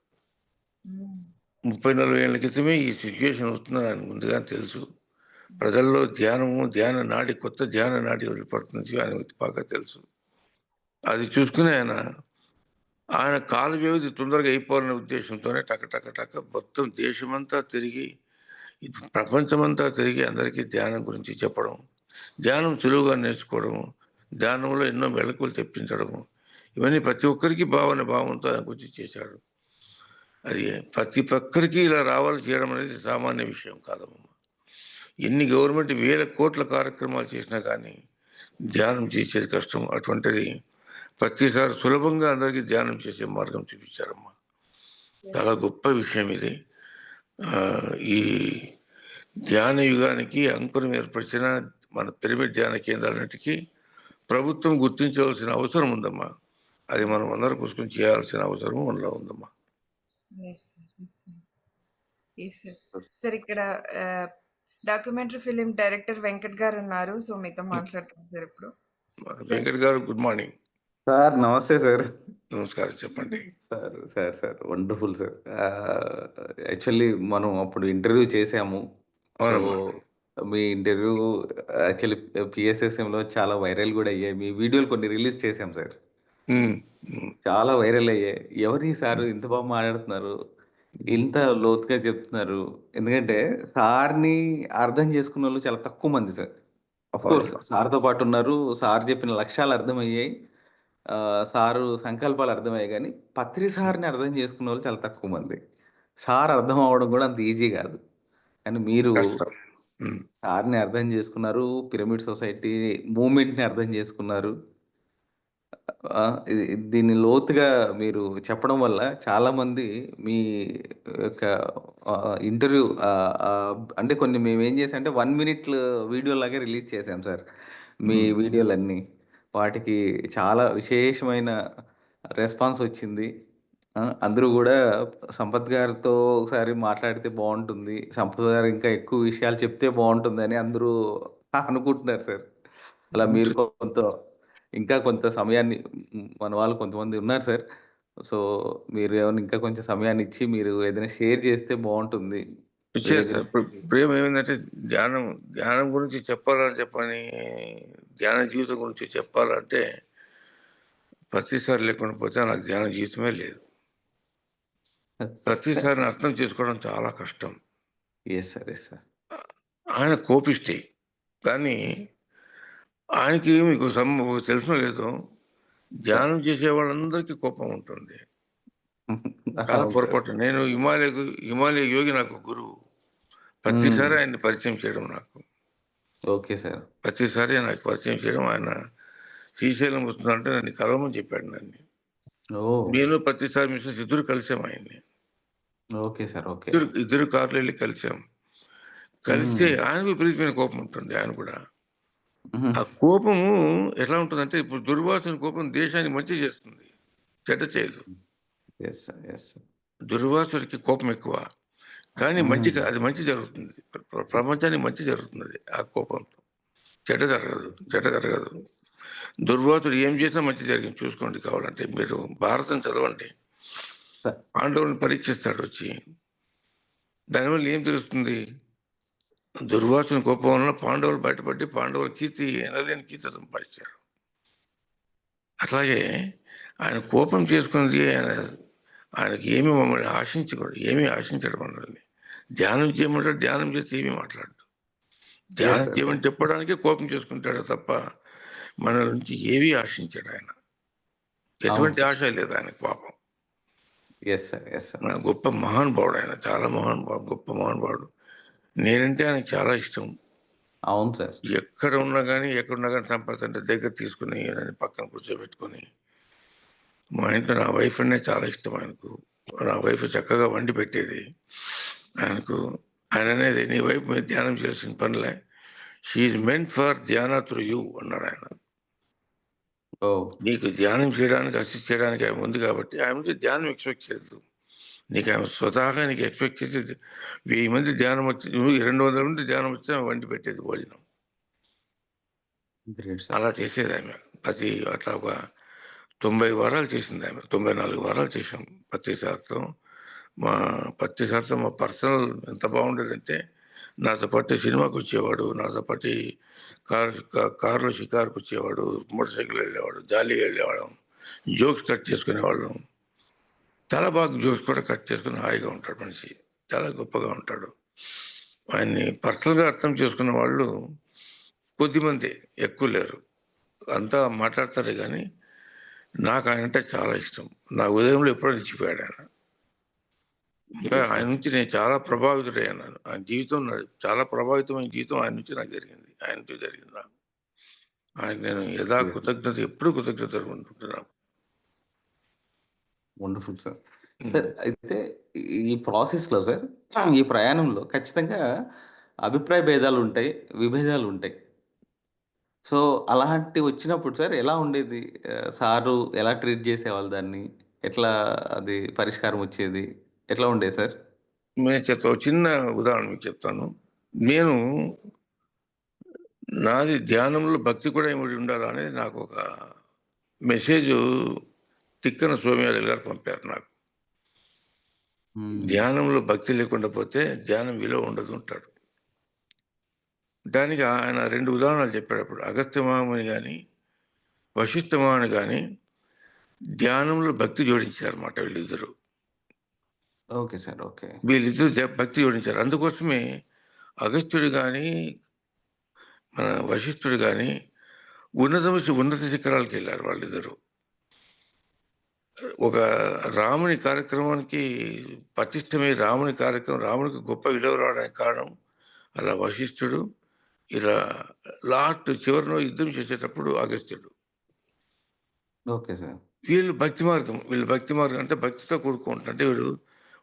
30-40 ఏళ్ల క్రితమే ఈ సిచ్యువేషన్ వస్తుందని ఆయన ముందుగా తెలుసు. ప్రజల్లో ధ్యాన నాడి, కొత్త ధ్యాన నాడి వదిలిపడుతుంది ఆయన బాగా తెలుసు. అది చూసుకుని ఆయన కాల వ్యవధి తొందరగా అయిపోవాలనే ఉద్దేశంతోనే టక మొత్తం దేశమంతా తిరిగి, ప్రపంచమంతా తిరిగి అందరికీ ధ్యానం గురించి చెప్పడం, ధ్యానం సులువుగా నేర్చుకోవడం, ధ్యానంలో ఎన్నో మెళకువలు తెప్పించడము, ఇవన్నీ ప్రతి ఒక్కరికి భావంతో ఆయన గురించి చేశాడు. అది ప్రతి ఒక్కరికి ఇలా రావాలి చేయడం అనేది సామాన్య విషయం కాదమ్మా. ఎన్ని గవర్నమెంట్ వేల కోట్ల కార్యక్రమాలు చేసినా కానీ ధ్యానం చేసేది కష్టం. అటువంటిది ప్రతిసారి సులభంగా అందరికీ ధ్యానం చేసే మార్గం చూపించారమ్మా. చాలా గొప్ప విషయం ఇది. ఈ ధ్యాన యుగానికి అంకురం ఏర్పరిచిన మన పిరమిడ్ ధ్యాన కేంద్రాలన్నిటికీ ప్రభుత్వం గుర్తించవలసిన అవసరం ఉందమ్మా. అది మనం అందరూ కూర్చొని చేయాల్సిన అవసరం మనలో ఉందమ్మా. సార్ ఇక్కడ డాక్యుమెంటరీ ఫిలిం డైరెక్టర్ వెంకట్ గారు ఉన్నారు. సో మీతో మాట్లాడుతాను సార్ ఇప్పుడు. వెంకట్ గారు గుడ్ మార్నింగ్ సార్. నమస్తే సార్. నమస్కారం, చెప్పండి సార్ వండర్ఫుల్ సార్. యాక్చువల్లీ మనం అప్పుడు ఇంటర్వ్యూ చేసాము. సో మీ ఇంటర్వ్యూ యాక్చువల్లీ పిఎస్ఎస్ఎంలో చాలా వైరల్ కూడా అయ్యాయి. మీ వీడియోలు కొన్ని రిలీజ్ చేసాం సార్. చాలా వైరల్ అయ్యాయి. ఎవరు సార్ ఇంత బాగా మాట్లాడుతున్నారు, ఇంత లోతుగా చెప్తున్నారు? ఎందుకంటే సార్ని అర్థం చేసుకున్న వాళ్ళు చాలా తక్కువ మంది సార్. అఫ్ కోర్స్ సార్తో పాటు ఉన్నారు, సార్ చెప్పిన లక్ష్యాలు అర్థమయ్యాయి, సారు సంకల్పాలు అర్థమయ్యాయి, కానీ పత్రి సార్ని అర్థం చేసుకున్న వాళ్ళు చాలా తక్కువ మంది. సార్ అర్థం అవ్వడం కూడా అంత ఈజీ కాదు. కానీ మీరు సార్ని అర్థం చేసుకున్నారు, పిరమిడ్ సొసైటీ మూమెంట్ని అర్థం చేసుకున్నారు. దీన్ని లోతుగా మీరు చెప్పడం వల్ల చాలా మంది మీ యొక్క ఇంటర్వ్యూ అంటే కొన్ని మేము ఏం చేసాం అంటే 1 minute వీడియో లాగే రిలీజ్ చేసాం సార్. మీ వీడియోలన్నీ వాటికి చాలా విశేషమైన రెస్పాన్స్ వచ్చింది. అందరూ కూడా సంపత్ గారితో ఒకసారి మాట్లాడితే బాగుంటుంది, సంపత్ గారు ఇంకా ఎక్కువ విషయాలు చెప్తే బాగుంటుంది అని అందరూ అనుకుంటున్నారు సార్. అలా మీరు ఇంకా కొంత సమయాన్ని, మన వాళ్ళు కొంతమంది ఉన్నారు సార్. సో మీరు ఏమైనా ఇంకా కొంచెం సమయాన్ని ఇచ్చి మీరు ఏదైనా షేర్ చేస్తే బాగుంటుంది. ప్రేమ ఏమైందంటే ధ్యానం గురించి చెప్పని ధ్యాన జీవితం గురించి చెప్పాలంటే ప్రతిసారి లేకుండా పోతే నాకు ధ్యాన జీవితమే లేదు. ప్రతిసారిని అర్థం చేసుకోవడం చాలా కష్టం. ఆయన కోపిష్టి, కానీ ఆయనకి మీకు తెలిసిన లేదు, ధ్యానం చేసే వాళ్ళందరికీ కోపం ఉంటుంది. చాలా పొరపాటు. నేను హిమాలయ యోగి నాకు గురువు. ప్రతిసారి ఆయన్ని పరిచయం చేయడం నాకు. Okay sir. ప్రతిసారి నాకు పరిచయం చేయడం, ఆయన శ్రీశైలం వస్తుందంటే నన్ను కలవమని చెప్పాడు. నన్ను నేను ప్రతిసారి మిస్సెస్ ఇద్దరు కలిసాం ఆయన్ని. Okay sir. ఓకే. ఇద్దరు కార్లు వెళ్ళి కలిసాం. కలిస్తే ఆయన విపరీతమైన కోపం ఉంటుంది. ఆయన కూడా ఆ కోపము ఎట్లా ఉంటుందంటే, ఇప్పుడు దుర్వాసన కోపం దేశానికి మంచి చేస్తుంది, చెడ్డ చేయదు. దుర్వాసుడికి కోపం ఎక్కువ, కానీ అది మంచి జరుగుతుంది, ప్రపంచానికి మంచి జరుగుతుంది ఆ కోపంతో. చెడ్డ జరగదు. దుర్వాసుడు ఏం చేసినా మంచి జరిగింది. చూసుకోండి, కావాలంటే మీరు భారతం చదవండి. పాండవులను పరీక్షిస్తాడు వచ్చి, దానివల్ల ఏం తెలుస్తుంది? దుర్వాసన కోపం వలన పాండవులు బయటపడి పాండవుల కీర్తి ఎనలేని కీర్తి సంపాదించారు. అట్లాగే ఆయన కోపం చేసుకున్నది, ఆయనకి ఏమి మమ్మల్ని ఏమీ ఆశించడు. మనల్ని ధ్యానం చేయమంటాడు, ధ్యానం చేస్తే ఏమీ మాట్లాడు. ధ్యానం చేయమని చెప్పడానికే కోపం చేసుకుంటాడు తప్ప మన నుంచి ఏమీ ఆశించాడు. ఆయన ఎటువంటి ఆశ లేదు ఆయనకు, పాపం. గొప్ప మహానుభావుడు ఆయన, చాలా మహానుభావుడు, గొప్ప మహానుభావుడు. నేనంటే ఆయనకు చాలా ఇష్టం. అవును సార్. ఎక్కడున్నా కానీ సంపదంటే దగ్గర తీసుకుని నన్ను పక్కన కూర్చోబెట్టుకొని, మా ఇంట్లో నా వైఫ్ అంటే చాలా ఇష్టం ఆయనకు. నా వైఫ్ చక్కగా వండి పెట్టేది ఆయనకు. ఆయన అనేది, నీ వైఫ్ మీద ధ్యానం చేయాల్సిన పనిలే, షీఈ్ మెంట్ ఫర్ ధ్యాన త్రూ యూ అన్నాడు ఆయన. ఓహ్! నీకు ధ్యానం చేయడానికి, అసిస్ట్ చేయడానికి ఆమె ఉంది కాబట్టి ఆమె నుంచి ధ్యానం ఎక్స్‌పెక్ట్ చేయొద్దు. నీకు ఆమె స్వతహాగా నీకు ఎక్స్‌పెక్ట్ చేసేది 1000 మంది ధ్యానం వచ్చి నువ్వు 200 మంది ధ్యానం వస్తే ఆమె వండి పెట్టేది భోజనం. Great sir. అలా చేసేదామె. అట్లా ఒక 90 వారాలు చేసిందామె. 94 వారాలు చేశాం పత్తి సార్‌తో. మా పత్తి సార్‌తో మా పర్సనల్ ఎంత బాగుండేదంటే, నాతో పాటు సినిమాకొచ్చేవాడు. నాతో పాటు కార్‌లో షికారుకొచ్చేవాడు. మోటార్ సైకిల్‌లో వెళ్ళేవాడు. జాలీగా వెళ్ళేవాళ్ళం. జోక్స్ కట్ చేసుకునేవాళ్ళం. చాలా బాగా జోక్స్ కూడా కట్ చేసుకొని హాయిగా ఉంటాడు మనిషి. చాలా గొప్పగా ఉంటాడు. ఆయన్ని పర్సనల్‌గా అర్థం చేసుకున్న వాళ్ళు కొద్దిమందే, ఎక్కువ లేరు. అంతా మాట్లాడతారే గానీ, నాకు ఆయనంటే చాలా ఇష్టం. నా ఉదయంలో ఎప్పుడో నిలిచిపోయాడాయన. ఇంకా గ్రేట్ ఆయన సార్. నుంచి నేను చాలా ప్రభావితుడయ్యాను. ఆయన జీవితం నాది చాలా ప్రభావితమైన జీవితం ఆయన నుంచి నాకు జరిగింది. ఆయన నుంచి జరిగింది నాకు. ఆయనకి నేను ఎప్పుడూ కృతజ్ఞతలు ఉంటున్నాను. Wonderful sir. హ్మ్. సార్ అయితే ఈ ప్రాసెస్‌లో సార్, ఈ ప్రయాణంలో ఖచ్చితంగా అభిప్రాయ భేదాలుంటాయి, విభేదాలుంటాయి. సో, అలాంటివొచ్చినప్పుడు సార్ ఎలా ఉండేది? సారు ఎలా ట్రీట్ జేసేవాళ్ళు దాన్ని? ఎట్లా అది పరిష్కారం వచ్చేది? ఎట్లా ఉండేది సార్? నేను చెప్తా. ఒక చిన్న ఉదాహరణ మీకు చెప్తాను. నేను నాది ధ్యానంలో భక్తి కూడా ఇమిడి ఉండాలా అనేది నాకొక మెసేజు తిక్కన సోమయాజులు గారు పంపారు నాకు. హ్మ్. ధ్యానంలో భక్తి లేకుండా పోతే ధ్యానం విలువ ఉండదు అంటాడు. దానికి ఆయన 2 ఉదాహరణలు చెప్పాడప్పుడు. అగస్త్య మహాముని గాని, వశిష్ఠ మహాముని గాని ధ్యానంలో భక్తి జోడించారన్నమాట వీళ్ళిద్దరూ. Okay sir. ఓకే. వీళ్ళిద్దరూ భక్తి జోడించారు. అందుకోసమే అగస్త్యుడు గాని, వశిష్ఠుడు గాని ఉన్నత శిఖరాలకెళ్లారు వాళ్ళిద్దరూ. ఒక రాముని కార్యక్రమానికి పటిష్టమై రామునికి గొప్ప విలువ రావడానికి కారణం అలా వశిష్ఠుడు, ఇలా చివరిలో యుద్ధం చేసేటప్పుడు అగస్త్యుడు. Okay sir. వీళ్ళు భక్తి మార్గం అంటే భక్తితో కూడుకుంటారు. అంటే వీడు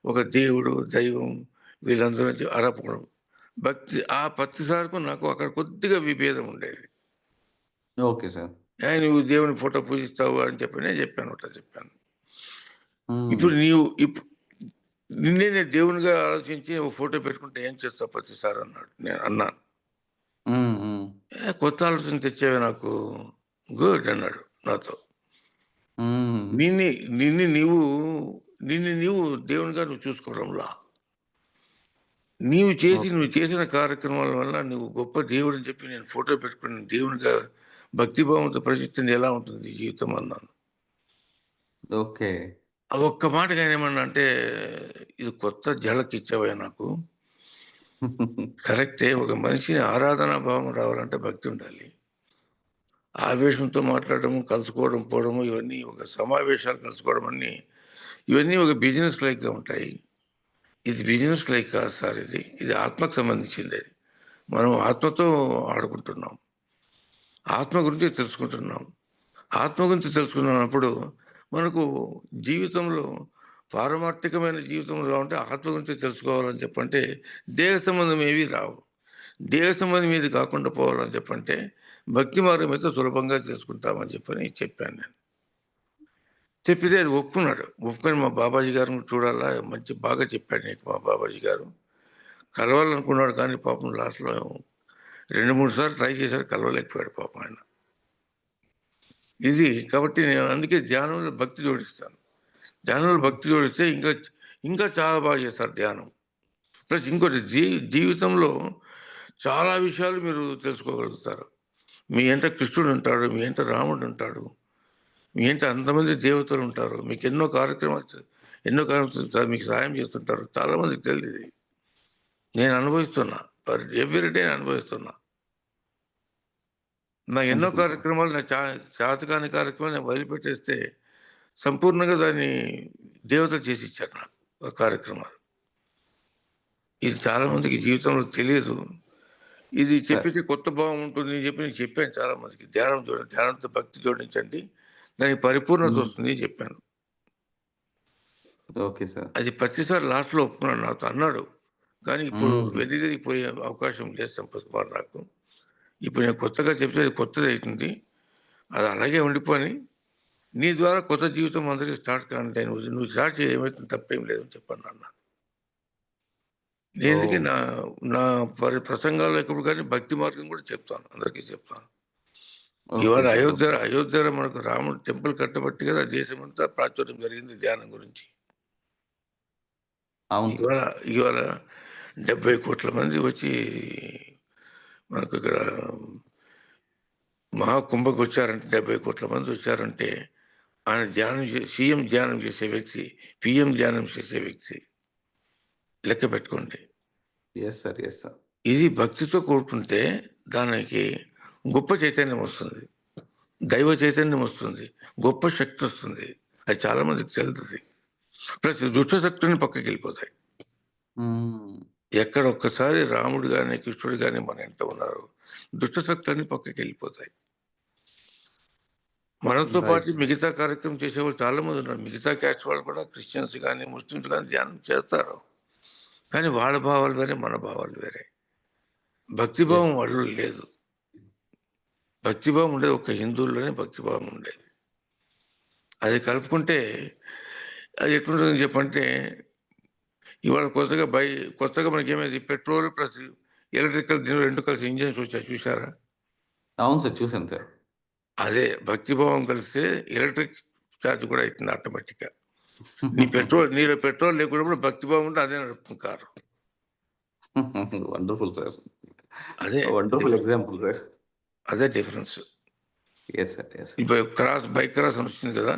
ఒక దేవుడు, దైవం వీళ్ళందరూ నుంచి ఆరాపడం. ఆ ప్రతిసారికి నాకు అక్కడ కొద్దిగా విభేదం ఉండేది. Okay sir. నువ్వు దేవుని ఫోటో పూజిస్తావు అని చెప్పి నేను చెప్పాను. అట్లా చెప్పాను. హ్మ్. ఇప్పుడు నీవు నిన్నే నేను దేవునిగా ఆలోచించి ఓ ఫోటో పెట్టుకుంటే ఏం చేస్తావు ప్రతిసారి అన్నాడు. నేను అన్నాను. హ్మ్. హ్మ్. కొత్త ఆలోచన తెచ్చావే నాకు. గుడ్ అన్నాడు నాతో. హ్మ్. నిన్ని నిన్ను నీవు నిన్ను నీవు దేవునిగా నువ్వు చూసుకోవడంలా. ఓకే. నువ్వు చేసిన కార్యక్రమాల వల్ల నువ్వు గొప్ప దేవుడని చెప్పి నేను ఫోటో పెట్టుకుని దేవునిగా భక్తిభావంతో ప్రవర్తిస్తే ఎలా ఉంటుంది జీవితం అన్నాను. ఓకే. ఆ ఒక్క మాటకి ఆయన ఏమన్నా అంటే, "ఇది కొత్త ఝలకిచ్చావయ్యా నాకు. కరెక్టే ఒక మనిషిని ఆరాధనా భావం రావాలంటే భక్తి ఉండాలి. ఆవేశంతో మాట్లాడడము, కలుసుకోవడం, పోవడము ఇవన్నీ ఒక సమావేశాలు కలుసుకోవడం ఇవన్నీ ఒక బిజినెస్ లైక్‌గా ఉంటాయి. ఇది బిజినెస్ లైక్ కాదు సార్ ఇది. ఇది ఆత్మకు సంబంధించింది. మనం ఆత్మతో ఆడుకుంటున్నాం. ఆత్మ గురించి తెలుసుకుంటున్నాం. ఆత్మ గురించి తెలుసుకున్నప్పుడు మనకు జీవితంలో పారమార్థికమైన జీవితంలో ఉంటే ఆత్మ గురించి తెలుసుకోవాలని చెప్పంటే దేహ సంబంధం ఏవి రావు. దేహ సంబంధం ఏది కాకుండా పోవాలని చెప్పంటే భక్తి మార్గం అయితే సులభంగా తెలుసుకుంటామని చెప్పాను నేను. చెప్పితే అది ఒప్పుకున్నాడు. ఒప్పుకొని మా బాబాజీ గారిని చూడాలా బాగా చెప్పాడు నీకు మా బాబాజీ గారు. కలవాలనుకున్నాడు కానీ పాపం లాస్ట్‌లో 2, 3 సార్లు ట్రై చేశాడు కలవలేకపోయాడు పాపం ఆయన. కాబట్టి నేను అందుకే ధ్యానంలో భక్తి జోడిస్తాను. ధ్యానంలో భక్తి జోడిస్తే ఇంకా చాలా బాగా చేస్తారు ధ్యానం. ప్లస్ ఇంకోటి జీవితంలో చాలా విషయాలు మీరు తెలుసుకోగలుగుతారు. మీ ఎంట కృష్ణుడుంటాడు. మీ ఎంట రాముడుంటాడు. మీ ఎంట అంతమంది దేవతలుంటారు. మీకు ఎన్నో కార్యక్రమాలు మీకు సహాయం చేస్తుంటారు. చాలా మందికి తెలీదిది. నేను అనుభవిస్తున్నా. Every day అనుభవిస్తున్నా. నా ఎన్నో వండర్‌ఫుల్ సార్. కార్యక్రమాలు నా చేతకాని కార్యక్రమాలు నేను వదిలిపెట్టేస్తే సంపూర్ణంగా దాన్ని దేవతలు చేసిచ్చారు నాకు ఆ కార్యక్రమాలు. ఇది చాలా మందికి ఓకే. జీవితంలో తెలియదు. ఇది సార్. చెప్పితే కొత్త భావం ఉంటుంది అని చెప్పి నేను చెప్పాను చాలా మందికి. ధ్యానంతో భక్తి జోడించండి. దానికి పరిపూర్ణత హ్మ్. వస్తుంది అని చెప్పాను. Okay sir. అది ప్రతిసారి లాస్ట్‌లో ఒప్పుకున్నాడు నాతో అన్నాడు. కానీ ఇప్పుడు హ్మ్. వెనుదిరిగిపోయే అవకాశం లేదు సంపత్ కుమార్ నాకు. ఇప్పుడు నేను కొత్తగా చెప్తే అది కొత్తదైతుంది. అది అలాగే ఉండిపోని నీ ద్వారా కొత్త జీవితం అందరికీ స్టార్ట్ కానిలే, నువ్వు స్టార్ట్ చేయి, ఏమైతుంది తప్పేం లేదని చెప్పాను నాన్న. నేను అందుకే ఓహ్! నా నా ప్రసంగాల్లో ఎప్పుడు కానీ భక్తి మార్గం కూడా చెప్తాను, అందరికీ చెప్తాను. ఓకే. ఇవాళ ఓకే. అయోధ్యలో మనకు రాముడు టెంపుల్ కట్టబట్టి కదా దేశమంతా ప్రాచుర్యం జరిగింది ధ్యానం గురించి. అవును సార్. ఇవాళ ఇవాళ 70 కోట్ల మంది వచ్చి మనకు ఇక్కడ మహాకుంభకు వచ్చారంటే, 70 కోట్ల మంది వచ్చారంటే ఆయన సీఎం ధ్యానం చేసే వ్యక్తి, పిఎం ధ్యానం చేసే వ్యక్తి. లెక్క పెట్టుకోండి. Yes sir. Yes sir. ఇది భక్తితో కూడుకుంటే దానికి గొప్ప చైతన్యం వస్తుంది, దైవ చైతన్యం వస్తుంది, గొప్ప శక్తి వస్తుంది. అది చాలా మందికి తెలుస్తుంది. ప్లస్ దుష్ట శక్తులని పక్కకి వెళ్ళిపోతాయి. హ్మ్. ఎక్కడ ఒక్కసారి రాముడు గాని కృష్ణుడు గాని మన ఇంట ఉన్నారు, దుష్ట శక్తులన్నీ పక్కకి వెళ్ళిపోతాయి. మనతో రైట్. పాటు మిగతా కార్యక్రమం చేసేవాళ్ళు చాలా మంది ఉన్నారు. మిగతా క్యాస్ట్ వాళ్ళు కూడా క్రిస్టియన్స్ కానీ ముస్లిమ్స్ కానీ ధ్యానం చేస్తారు. కానీ వాళ్ళ భావాలు వేరే, మన భావాలు వేరే. భక్తిభావం యెస్. వాళ్ళు లేదు. భక్తిభావం ఉండేది ఒక హిందువుల్లోనే భక్తిభావం ఉండేది. అది కలుపుకుంటే అది ఎట్లుంటుందని చెప్పంటే, ఇవాళ కొత్తగా మనకేమైంది, పెట్రోల్ ప్లస్ ఎలక్ట్రికల్ దీనిలో 2 కలిసి ఇంజిన్స్ వచ్చాయి చూసారా? అవును సార్. చూసాను సార్. అదే భక్తిభావం కలిస్తే ఎలక్ట్రిక్ చార్జ్ కూడా అవుతుంది ఆటోమేటిక్‌గా. నీలో పెట్రోల్ లేకుండా కూడా భక్తిభావం ఉంటే అదే నడుపుతుంది కారు. Wonderful sir. అదే వండర్‌ఫుల్ డిఫరెన్స్. Example sir. అదే డిఫరెన్స్. Yes sir. యెస్. ఇప్పుడు బైక్ క్రాస్ అని వచ్చింది కదా!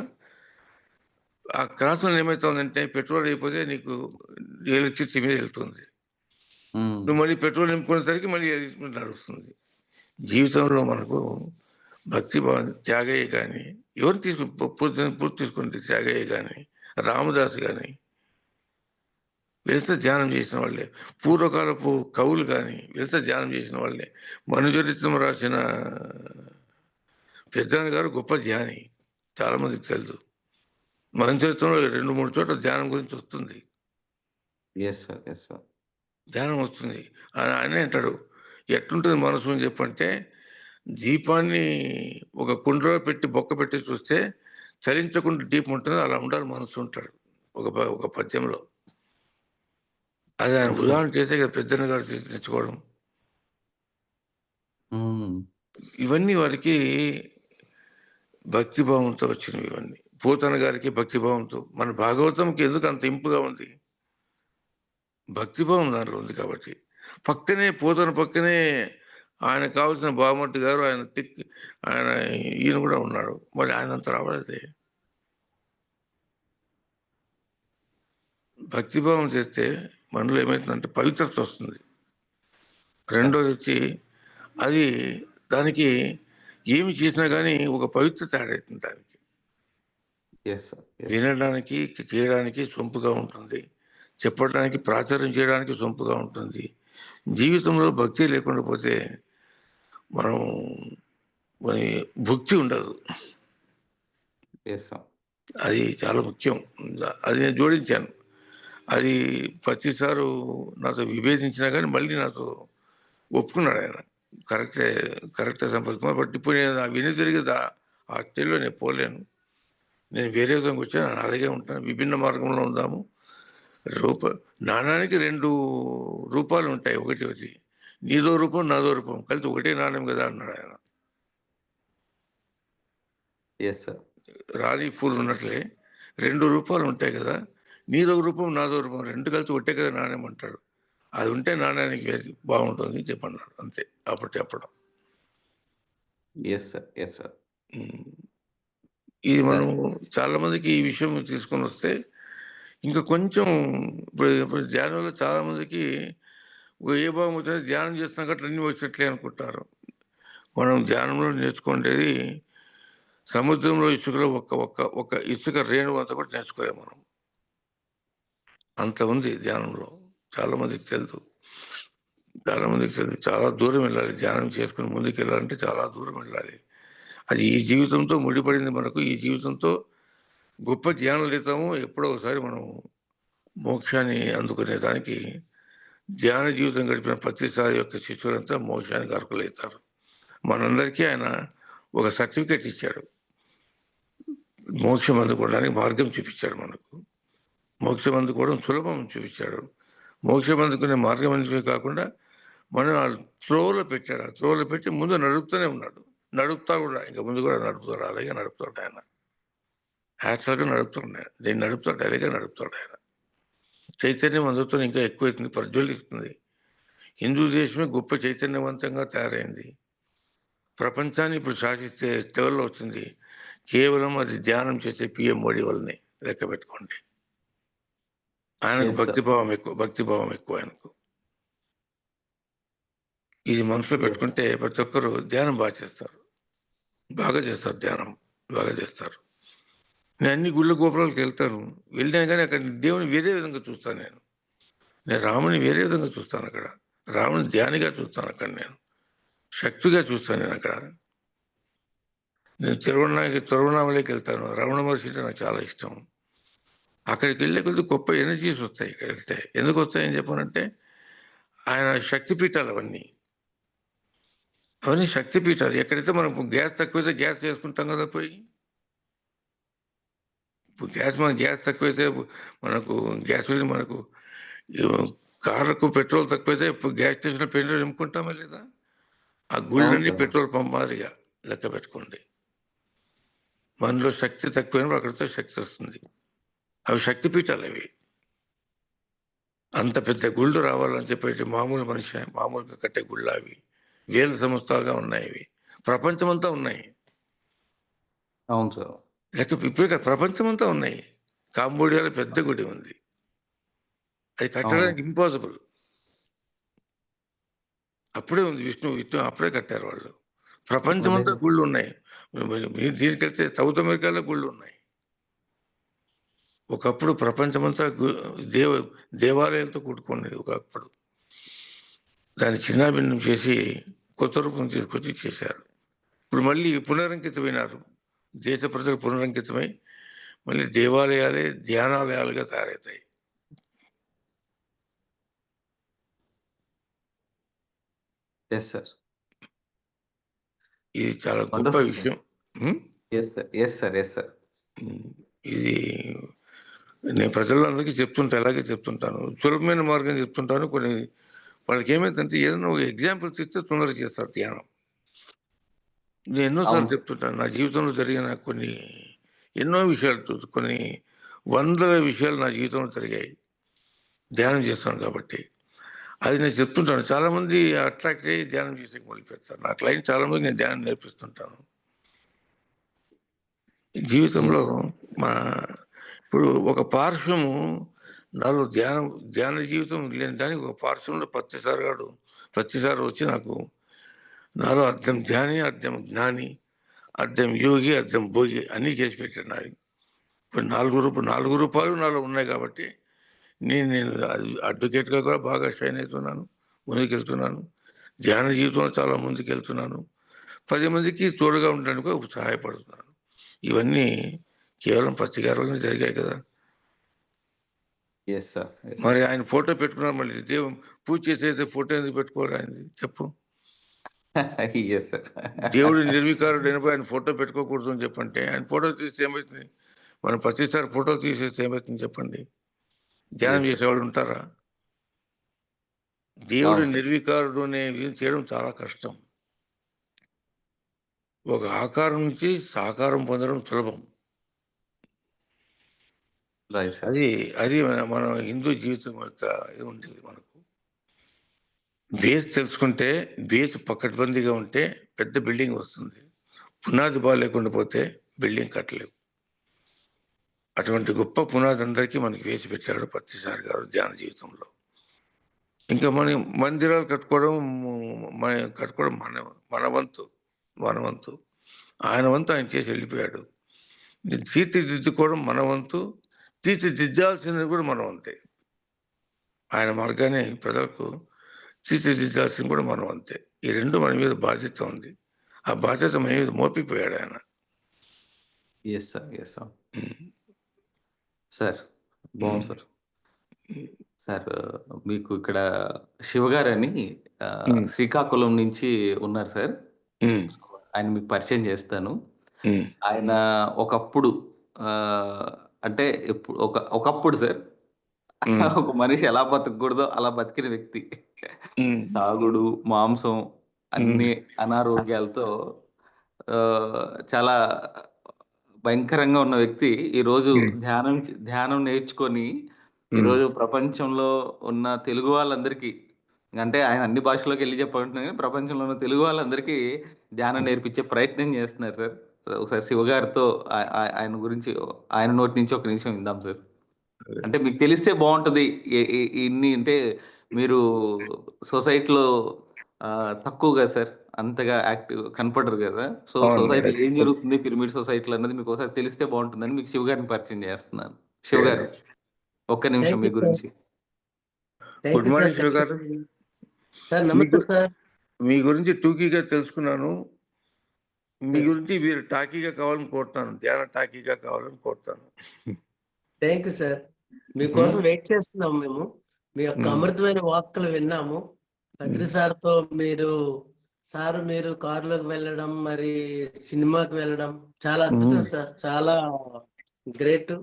ఆ క్రాస్‌లో ఏమైతుందంటే పెట్రోల్ అయిపోతే నీకు ఎలక్ట్రిసిటీ మీద వెళ్తుంది. హ్మ్. నువ్వు మళ్ళీ పెట్రోల్ నింపుకునేసరికి మళ్ళీ అది నడుస్తుంది. జీవితంలో మనకు భక్తిభావం త్యాగయ్య గాని, ఎవరు తీసుకుని పూర్తి తీసుకోండి, త్యాగయ్య గాని, రామదాస్ గాని వీళ్ళంతా ధ్యానం చేసిన వాళ్ళే. పూర్వకాలపు కవులు గాని వీళ్ళంతా ధ్యానం చేసిన వాళ్ళే. మనుచరిత్రం రాసిన పెద్దన్న గారు గొప్ప ధ్యాని. చాలా మందికి తెలుసు. మనుచరిత్రంలో 2, 3 చోట్ల ధ్యానం గురించి వస్తుంది. Yes sir. Yes sir. ధ్యానం వస్తుంది. ఆయనే అంటాడు, ఎట్లుంటుంది మనసు అని చెప్పంటే, దీపాన్ని ఒక కుండలో పెట్టి బొక్క పెట్టి చూస్తే చలించకుండా దీపం ఉంటుంది, అలా ఉండాలి మనసు అంటాడు ఒక పద్యంలో. అది ఆయన ఓకే. ఉదాహరణ చేసే కదా పెద్దన్న గారు తెచ్చుకోవడం. హ్మ్. ఇవన్నీ వారికి భక్తిభావంతో వచ్చినవి ఇవన్నీ. పోతన గారికి భక్తిభావంతో. మన భాగవతంకి ఎందుకు అంత ఇంపుగా ఉంది? భక్తిభావం దాంట్లో ఉంది కాబట్టి. పోతన పక్కనే ఆయనకు కావాల్సిన బావమర్ది గారు, ఆయన ఈయన కూడా ఉన్నాడు. మరి ఆయనంత రావలేదే. భక్తిభావం చేస్తే మనలో ఏమైతుందంటే పవిత్రత వస్తుంది. రెండోదొచ్చి అది దానికి ఏమి చేసినా గానీ ఒక పవిత్రత యాడ్ అవుతుంది దానికి. Yes sir. యెస్. వినడానికి, చేయడానికి సొంపుగా ఉంటుంది. చెప్పడానికి, ప్రాచుర్యం చేయడానికి సొంపుగా ఉంటుంది. జీవితంలో భక్తి లేకుండా పోతే మనం మరి భుక్తి ఉండదు. Yes sir. అది చాలా ముఖ్యం. అది నేను జోడించాను. అది ప్రతిసారు నాతో విభేదించినా గానీ మళ్ళీ నాతో ఒప్పుకున్నాడాయన. కరెక్టే, కరెక్టే సంపత్ కుమార్. బట్ ఇప్పుడు నేను వెనుతిరిగి ఆ స్టైల్‌లో నేను పోలేను. నేను వేరే విధంగా వచ్చాను. నేను అలాగే ఉంటాను. విభిన్న మార్గంలో ఉందాము. రూప నాణానికి 2 రూపాలుంటాయి. ఒకటి నీదో రూపం, నాదో రూపం. కలిసి ఒకటే నాణ్యం కదా అన్నాడాయన. Yes sir. రాణి పూలు ఉన్నట్లే 2 రూపాలు ఉంటాయి కదా! నీదో రూపం, నాదో రూపం 2 కలిసి ఒకటే కదా నాణ్యం అంటాడు. అది ఉంటే నాణ్యానికి బాగుంటుంది చెప్పన్నాడు. అంతే. అప్పుడు చెప్పడం. Yes sir. Yes sir. హ్మ్. ఇది సార్. మనం చాలా మందికి ఈ విషయం తీసుకొనొస్తే ఇంకా కొంచెం ఇప్పుడు ధ్యానంలో చాలా మందికి ఏ భావం వచ్చినా ధ్యానం చేస్తున్నా కాబట్టి అన్నీ వచ్చేట్లే అనుకుంటారు. మనం ధ్యానంలో నేర్చుకునేది సముద్రంలో ఇసుకలో ఒక్క ఒక్క ఒక్క ఇసుక రేణువు అంతా కూడా నేర్చుకోలేము మనం. అంత ఉంది ధ్యానంలో. చాలా మందికి తెలుసు. చాలా మందికి తెలుసు. చాలా దూరం వెళ్ళాలి. ధ్యానం చేసుకొని ముందుకెళ్ళాలంటే చాలా దూరం వెళ్ళాలి. అది ఈ జీవితంతో ముడిపడింది మనకు. ఈ జీవితంతో గొప్ప జ్ఞానలితాము ఎప్పుడో ఒకసారి మనం మోక్షాన్ని అందుకునే దానికి ధ్యాన జీవితం గడిపిన ప్రతిసారి యొక్క శిష్యులంతా మోక్షానికి అర్హులవుతారు. మనందరికీ ఆయన ఒక సర్టిఫికేట్ ఇచ్చాడు. మోక్షం అందుకోవడానికి మార్గం చూపించాడు మనకు. మోక్షం అందుకోవడం సులభం చూపించాడు. మోక్షం అందుకునే మార్గం అందుకే కాకుండా మనం ఆ త్రోవలో పెట్టాడు. ఆ త్రోవలో పెట్టి ముందు నడుపుతూనే ఉన్నాడు. నడుపుతా కూడా ఇంకా ముందు కూడా నడుపుతాడు. అలాగే నడుపుతాడు ఆయన. యాక్చువల్గా నడుపుతున్నాడు. దీన్ని నడుపుతాడు. అలాగే నడుపుతాడు ఆయన. చైతన్యం అందుతో ఇంకా ఎక్కువైతుంది, ప్రజ్వలిస్తుంది. హిందూ దేశమే గొప్ప చైతన్యవంతంగా తయారైంది. ప్రపంచాన్ని ఇప్పుడు శాసిస్తే లెవెల్లో వచ్చింది. కేవలం అది ధ్యానం చేసే పిఎం మోడీ వల్లనే. లెక్క పెట్టుకోండి. ఆయనకు Yes, sir. భక్తిభావం ఎక్కువ ఆయనకు. ఇది మనసులో Yes. పెట్టుకుంటే ప్రతి ఒక్కరు ధ్యానం బాగా చేస్తారు. ధ్యానం బాగా చేస్తారు. నేను అన్ని గుళ్ళ గోపురాలకు వెళ్తాను. వెళ్ళినా కానీ అక్కడ దేవుని వేరే విధంగా చూస్తాను నేను రాముని వేరే విధంగా చూస్తాను అక్కడ. రాముని ధ్యానిగా చూస్తాను అక్కడ నేను. శక్తిగా చూస్తాను నేను అక్కడ. నేను తిరువణామలకి వెళ్తాను. రమణ మహర్షి అంటే నాకు చాలా ఇష్టం. అక్కడికి వెళ్ళే కొద్ది గొప్ప ఎనర్జీస్ వస్తాయి ఇక్కడ వెళ్తే. ఎందుకు వస్తాయని చెప్పానంటే ఆయన శక్తిపీఠాలు అవన్నీ శక్తిపీఠాలు. ఎక్కడైతే మనకు గ్యాస్ తక్కువైతే గ్యాస్ చేసుకుంటాం కదా పోయి. ఇప్పుడు గ్యాస్ తక్కువైతే మనకు మనకు కార్లకు పెట్రోల్ తక్కువైతే ఇప్పుడు గ్యాస్ స్టేషన్లో పెట్రోల్ నింపుకుంటామా లేదా? ఆ గుళ్ళన్నీ అవును. పెట్రోల్ పంపాలిగా లెక్క పెట్టుకోండి. మనలో శక్తి తక్కువైనప్పుడు అక్కడితో శక్తి వస్తుంది. అవి శక్తిపీఠాలు అవి. అంత పెద్ద గుళ్ళు రావాలని చెప్పేసి మామూలు మనిషి మామూలుగా కట్టే గుళ్ళు అవి వేల సంవత్సరాలుగా ఉన్నాయి. అవి ప్రపంచమంతా ఉన్నాయి. అవును సార్. లేక ఇప్పుడే ప్రపంచమంతా ఉన్నాయి. కాంబోడియాలో పెద్ద గుడి ఉంది. అది కట్టడానికి ఇంపాసిబుల్. అప్పుడే ఉంది. విష్ణు అప్పుడే కట్టారు వాళ్ళు. ప్రపంచమంతా గుళ్ళు ఉన్నాయి. మీరు దీనికి వెళ్తే సౌత్ అమెరికాలో గుళ్ళు ఉన్నాయి. ఒకప్పుడు ప్రపంచమంతా దేవాలయాలతో కూడుకున్నది. ఒకప్పుడు దాన్ని చిన్నాభిన్నం చేసి కొత్త రూపం తీసుకొచ్చి చేశారు. ఇప్పుడు మళ్ళీ పునరంకితమైనారు. దేశ ప్రజలు పునరంకితమై మళ్ళీ దేవాలయాలే ధ్యానాలయాలుగా తయారవుతాయి. Yes sir. ఇది చాలా గొప్ప Wonderful, sir. విషయం. Yes sir. Yes sir. Yes sir. ఇది నేను ప్రజలందరికీ అలాగే చెప్తుంటాను. సులభమైన మార్గం చెప్తుంటాను. కొన్ని వాళ్ళకి ఏమైందంటే ఏదైనా ఒక ఎగ్జాంపుల్స్ ఇస్తే తొందరగా చేస్తారు ధ్యానం. నేను ఎన్నోసార్లు అవును. చెప్తుంటాను. నా జీవితంలో జరిగిన ఎన్నో విషయాలు, కొన్ని వందల విషయాలు నా జీవితంలో జరిగాయి. ధ్యానం చేస్తాను కాబట్టి. అది నేను చెప్తుంటాను. చాలామంది అట్రాక్ట్ అయ్యి ధ్యానం చేసే మొదలు పెడతారు. నా క్లయింట్ చాలామంది నేను ధ్యానం నేర్పిస్తుంటాను. జీవితంలో ఇప్పుడు ఒక పార్శ్వము నాలో ధ్యాన జీవితం లేని దానికి ఒక పార్శ్వంలో ప్రతిసారి వచ్చి నాలో అర్థం ధ్యాని, అర్థం జ్ఞాని, అర్థం యోగి, అర్థం భోగి అన్నీ చేసి పెట్టాడు నాది. ఇప్పుడు నాలుగు రూపాయలు నాలో ఉన్నాయి కాబట్టి నేను అడ్వకేట్గా కూడా బాగా షైన్ అవుతున్నాను, ముందుకెళ్తున్నాను. ధ్యాన జీవితంలో చాలా ముందుకెళ్తున్నాను. 10 మందికి తోడుగా ఉండడానికి కూడా సహాయపడుతున్నాను. ఇవన్నీ కేవలం ప్రతిగారు జరిగాయి కదా. Yes sir. మరి ఆయన ఫోటో పెట్టుకున్నారు. మళ్ళీ పూజ చేసేది ఫోటో ఎందుకు పెట్టుకోవాలి ఆయనది చెప్పు? Yes sir. దేవుడు నిర్వికారుడైనప్పుడు ఆయన ఫోటో పెట్టుకోకూడదు అని చెప్పంటే ఆయన ఫోటో తీస్తే ఏమవుతుంది? మనం ప్రతిసారి ఫోటో తీసేస్తే ఏమవుతుంది చెప్పండి? ధ్యానం చేసేవాళ్ళు ఉంటారా? దేవుడు నిర్వికారుడు అనేది చేయడం చాలా కష్టం. ఒక ఆకారం నుంచి సాకారం పొందడం సులభం. అది మన హిందూ జీవితం యొక్క ఇది ఉండేది. మనకు బేస్ తెలుసుకుంటే, బేస్ పకడ్బందీగా ఉంటే పెద్ద బిల్డింగ్ వస్తుంది. పునాది బాగాలేకుండా పోతే బిల్డింగ్ కట్టలేవు. అటువంటి గొప్ప పునాది అందరికీ మనకి వేసి పెట్టాడు పత్తిసారి గారు ధ్యాన జీవితంలో. ఇంకా మన మందిరాలు కట్టుకోవడం మన వంతు. ఆయన వంతు ఆయన చేసి వెళ్ళిపోయాడు. తీర్చిదిద్దుకోవడం మన వంతు, తీర్చిదిద్దాల్సింది కూడా మన వంతే. ఆయన మార్గాన్ని ప్రజలకు తీర్చిదిద్దాల్సింది కూడా మనం అంతే. ఈ రెండు మన మీద బాధ్యత ఉంది. ఆ బాధ్యత మన మీద మోపిపోయాడు ఆయన. సార్ బాగుంది సార్. సార్ మీకు ఇక్కడ శివగారని శ్రీకాకుళం నుంచి ఉన్నారు సార్. ఆయన మీకు పరిచయం చేస్తాను. ఉమ్, ఆయన ఒకప్పుడు అంటే ఒకప్పుడు సార్ ఉమ్, ఒక మనిషి ఎలా బతకూడదో అలా బతికిన వ్యక్తి. ఉమ్, తాగుడు, మాంసం ఉమ్, అన్ని అనారోగ్యాలతో చాలా భయంకరంగా ఉన్న వ్యక్తి ఈరోజు ఉమ్, ధ్యానం నేర్చుకొని ఉమ్, ఈరోజు ప్రపంచంలో ఉన్న తెలుగు వాళ్ళందరికీ, అంటే ఆయన అన్ని భాషల్లోకి వెళ్ళి చెప్పంటున్నాను కానీ ప్రపంచంలో ఉన్న తెలుగు వాళ్ళందరికీ ధ్యానం నేర్పించే ప్రయత్నం చేస్తున్నారు సార్. ఒకసారి శివ గారితో ఆయన గురించి ఆయన నోటి నుంచి ఒక నిమిషం విందాం సార్. అదే. అంటే మీకు తెలిస్తే బాగుంటది. ఇన్ని అంటే మీరు సొసైటీలో తక్కువగా సార్ అంతగా యాక్టివ్ కనపడరు కదా. సో అవును సొసైటీలో ఏం మేడం. జరుగుతుంది పిరమిడ్ సొసైటీలో అన్నది మీకు ఒకసారి తెలిస్తే బాగుంటుందని మీకు శివ గారిని పరిచయం చేస్తున్నాను. శివ గారు ఒక్క నిమిషం థ్యాంక్ మీ యూ సార్. గురించి. Thank good you sir. Morning Shiva గారు. సార్ మీ నమస్తే గు- సార్. మీ గురించి టూకీగా తెలుసుకున్నాను. మీ Yes. గురించి మీరు టాకీగా కావాలని కోరుతాను, ధ్యాన టాకీగా కావాలని కోరుతాను. Thank you sir. మీకోసం వెయిట్ చేస్తున్నాం మేము. మీ యొక్క అమృతమైన వాక్కులు విన్నాము. పత్రి సార్తో మీరు కారులోకి వెళ్ళడం, మరి సినిమాకి వెళ్ళడం చాలా అద్భుతం సార్. చాలా గ్రేట్.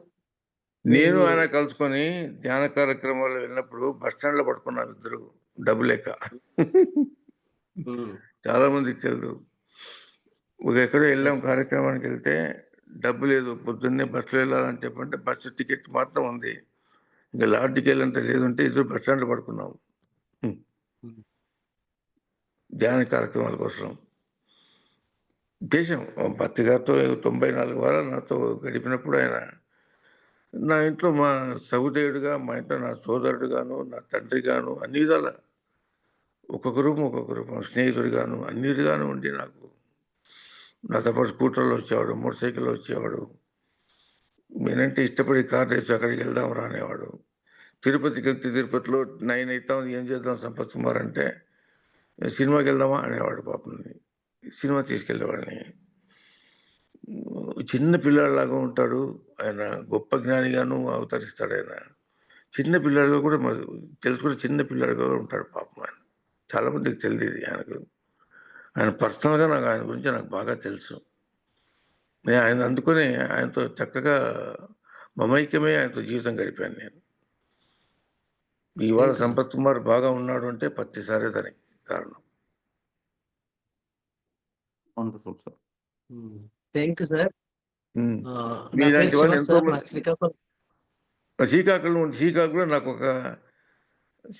నేను ఆయన కలుసుకొని ధ్యాన కార్యక్రమాలు వెళ్ళినప్పుడు బస్ స్టాండ్ లో పడుకున్నాం ఇద్దరు, డబ్బు లేక. చాలా మందికి తెలియదు. ఎక్కడో వెళ్ళాం కార్యక్రమానికి, వెళ్తే డబ్బు లేదు, పొద్దున్నే బస్సులో వెళ్ళాలని చెప్పంటే బస్సు టికెట్ మాత్రం ఉంది, ఇంకా లాడ్జికి వెళ్ళంత లేదంటే ఇద్దరు బస్ స్టాండ్ లో పడుకున్నాం ధ్యాన కార్యక్రమాల కోసం. దేశం భక్తి గారితో 94 వారాలు నాతో గడిపినప్పుడు ఆయన నా ఇంట్లో మా సహోదరుడుగా, మా ఇంట్లో నా సోదరుడుగాను, నా తండ్రిగాను, అన్ని విధాల ఒక్కొక్క రూపం స్నేహితుడిగాను అన్ని విధాలు ఉండి నాకు నాతో పాటు స్కూటర్లో వచ్చేవాడు, మోటార్ సైకిల్లో వచ్చేవాడు. నేనంటే ఇష్టపడి కార్ రేసు అక్కడికి వెళ్దాం రానేవాడు. తిరుపతికి వెళ్తే తిరుపతిలో 9 అవుతాం, ఏం చేద్దాం సంపత్ కుమార్ అంటే సినిమాకి వెళ్దామా అనేవాడు. పాపం సినిమా తీసుకెళ్ళేవాడిని. చిన్న పిల్లాడిలాగా ఉంటాడు ఆయన, గొప్ప జ్ఞానిగాను అవతరిస్తాడు ఆయన. చిన్న పిల్లాడిగా కూడా తెలుసుకుని చిన్న పిల్లాడిగా ఉంటాడు పాపం ఆయన. చాలా మందికి తెలియదు ఆయనకు. ఆయన పర్సనల్గా ఆయన గురించి నాకు బాగా తెలుసు. నేను ఆయన అందుకొని ఆయనతో చక్కగా మమైక్యమే ఆయనతో జీవితం గడిపాను నేను. ఇవాళ సంపత్ కుమార్ బాగా ఉన్నాడు అంటే ప్రతిసారి దానికి కారణం. Thank you sir. మీలాంటి వాళ్ళు ఎంతో శ్రీకాకుళం శ్రీకాకుళం నాకు ఒక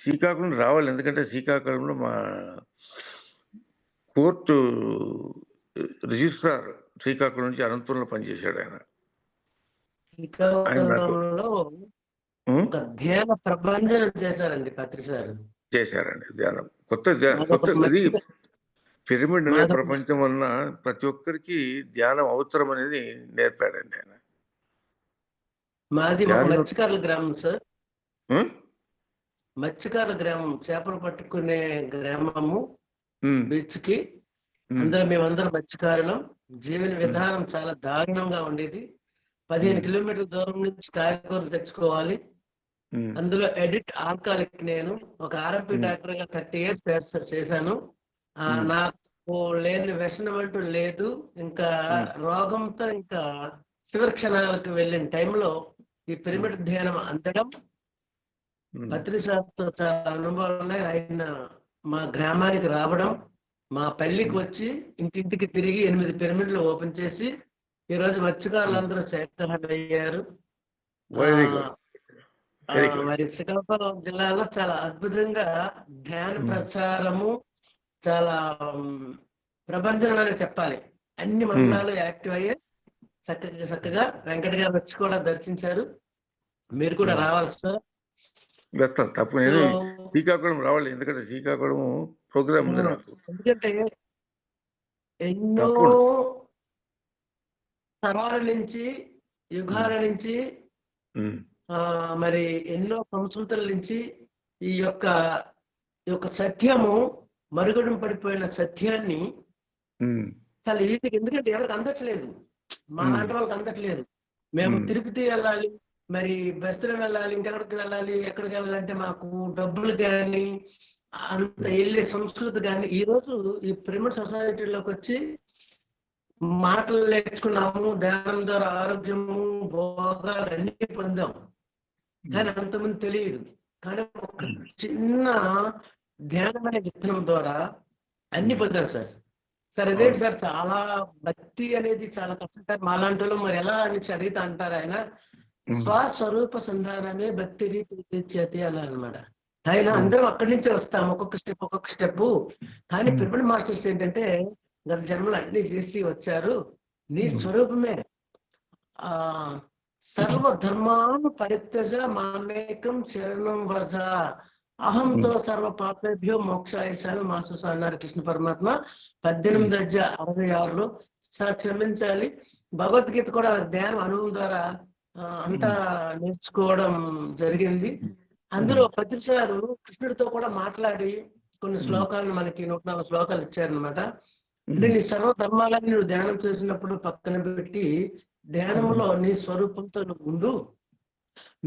శ్రీకాకుళం రావాలి, ఎందుకంటే శ్రీకాకుళంలో మా కోర్టు రిజిస్ట్రార్ శ్రీకాకుళం నుంచి అనంతపురంలో పనిచేశాడు ఆయన. శ్రీకాకుళంలో ఒక ధ్యాన ప్రభంజనం చేశారండి పత్రి సార్. చేశారండి ధ్యానం. కొత్త ఇది పిరమిడ్ అనే ప్రపంచం వలన ప్రతి ఒక్కరికి ధ్యానం అవసరం అనేది నేర్పాడండి ఆయన. మాది మత్స్యకారుల గ్రామం సార్. మత్స్యకారుల గ్రామం, చేపలు పట్టుకునే గ్రామము, బీచ్ కి. అందులో మేమందరం మత్స్యకారులం. జీవన విధానం చాలా దారుణంగా ఉండేది. 15 కిలోమీటర్ల దూరం నుంచి కాయగూరలు తెచ్చుకోవాలి. అందులో ఎడిట్ ఆల్కాలిక్. నేను ఒక ఆర్ఎంపీ డాక్టర్ గా 30 years చేశాను. నాకు లేని వ్యసనం అంటూ లేదు. ఇంకా రోగంతో ఇంకా చివరి క్షణాలకు వెళ్ళిన టైంలో ఈ పిరమిడ్ ధ్యానం అందడం, పత్రి సార్తో చాలా అనుభవాలు ఉన్నాయి. ఆయన మా గ్రామానికి రావడం, మా పల్లికి వచ్చి ఇంటింటికి తిరిగి 8 పిరమిడ్లు ఓపెన్ చేసి ఈరోజు మత్స్యకారులందరూ శాఖాహారులు అయ్యారు. మరి శ్రీకాకుళం జిల్లాలో చాలా అద్భుతంగా ధ్యాన ప్రచారము చాలా ప్రపంచం అని చెప్పాలి. అన్ని మండలాలు యాక్టివ్ అయ్యాయి. చక్కగా వెంకట గారు వచ్చి కూడా దర్శించారు. మీరు కూడా రావాలి సార్. తప్ప నేను శ్రీకాకుళం రావాలి, ఎందుకంటే శ్రీకాకుళం ప్రోగ్రామ్ ఉంది నాకు. ఎందుకంటే ఎన్నో తరాల నుంచి, యుగాల నుంచి, మరి ఎన్నో సంస్కృతుల నుంచి ఈ యొక్క సత్యము, మరుగుడం పడిపోయిన సత్యాన్ని చాలా ఈజీగా, ఎందుకంటే ఎవరికి అందట్లేదు, మా లాంటి వాళ్ళకి అందట్లేదు. మేము తిరుపతి వెళ్ళాలి, మరి బస్సులో వెళ్ళాలి, ఇంకెక్కడికి వెళ్ళాలి, ఎక్కడికి వెళ్ళాలంటే మాకు డబ్బులు కానీ అంత వెళ్ళే సంస్కృతి కానీ. ఈ రోజు ఈ పిరమిడ్ సొసైటీలోకి వచ్చి మాటలు నేర్చుకున్నాము, ధ్యానం ద్వారా ఆరోగ్యము, భోగాలు అన్ని పొందాం. కానీ అంతమంది తెలియదు. కానీ ఒక చిన్న ధ్యానం అనే విత్తనం ద్వారా అన్ని పొందాం సార్. సార్ అదేంటి సార్, చాలా భక్తి అనేది చాలా కష్టం సార్, మాలాంటి వాళ్ళు మరి ఎలా అని అడిగితే అంటారు ఆయన, స్వస్వరూప సంధానమే భక్తి రీతి అన్నారు అనమాట. ఆయన అందరం అక్కడి నుంచే వస్తాం, ఒక్కొక్క స్టెప్. కానీ పిరమిడ్ మాస్టర్స్ ఏంటంటే గత జన్మలు అన్ని చేసి వచ్చారు, నీ స్వరూపమే ఆ సర్వధర్మాను పరిత్యజ మామేకం శరణం వ్రజ అహంతో సర్వ పాపేభ్యో మోక్షాయశామి మాసుస అన్నారు కృష్ణ పరమాత్మ 18:66లో. సార్ క్షమించాలి, భగవద్గీత కూడా ధ్యానం అనుభవం ద్వారా అంతా నేర్చుకోవడం జరిగింది. అందులో పత్రిసారు కృష్ణుడితో కూడా మాట్లాడి కొన్ని శ్లోకాలను మనకి 104 శ్లోకాలు ఇచ్చారనమాట. అంటే నీ సర్వ ధర్మాలని నువ్వు ధ్యానం చేసినప్పుడు పక్కన పెట్టి ధ్యానంలో నీ స్వరూపంతో నువ్వు ఉండు,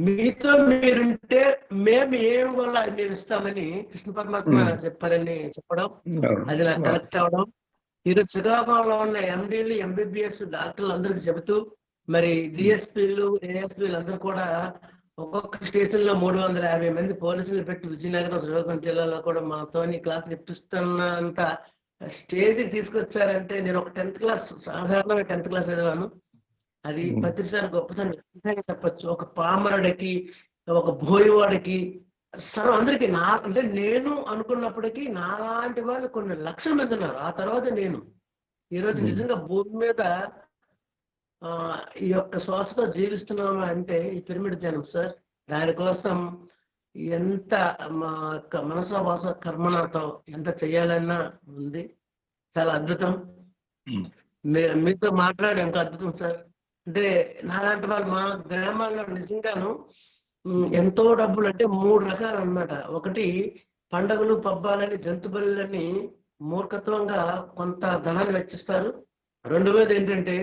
మీతో మీరుంటే మేము ఏం వల్ల అది మేము ఇస్తామని కృష్ణ పరమాత్మ చెప్పారని చెప్పడం, అది నాకు కనెక్ట్ అవడం. ఈరోజు శ్రీకాకుళంలో ఉన్న ఎండీలు, ఎంబీబీఎస్ డాక్టర్లు అందరికి చెబుతూ, మరి డిఎస్పీలు, ఏఎస్పీలు అందరూ కూడా ఒక్కొక్క స్టేషన్ లో 350 మంది పోలీసులు పెట్టి విజయనగరం, శ్రీకాకుళం జిల్లాలో కూడా మాతోని క్లాస్ ఇప్పిస్తున్నంత స్టేజ్కి తీసుకొచ్చారంటే, నేను ఒక 10th క్లాస్, సాధారణంగా 10th క్లాస్ చదివాను. అది పత్రిసారి గొప్పతనం చెప్పచ్చు. ఒక పామరుడికి, ఒక బోయవాడికి, సర్వ అందరికి నా అంటే నేను అనుకున్నప్పటికీ నాలాంటి వాళ్ళు కొన్ని లక్షల మంది ఉన్నారు. ఆ తర్వాత నేను ఈరోజు నిజంగా భూమి మీద ఈ యొక్క శ్వాసతో జీవిస్తున్నాము అంటే ఈ పిరమిడ్ ధ్యానం సార్. దానికోసం ఎంత మా యొక్క మనస వాస కర్మణతో ఎంత చెయ్యాలన్నా ఉంది. చాలా అద్భుతం. మీతో మాట్లాడే ఇంకా అద్భుతం సార్. అంటే నాలాంటి వాళ్ళు మా గ్రామాల్లో నిజంగాను ఎంతో డబ్బులు, అంటే 3 రకాలు అన్నమాట. ఒకటి పండగలు పబ్బాలని జంతు బలులని మూర్ఖత్వంగా కొంత ధనాన్ని వెచ్చిస్తారు. రెండవది ఏంటంటే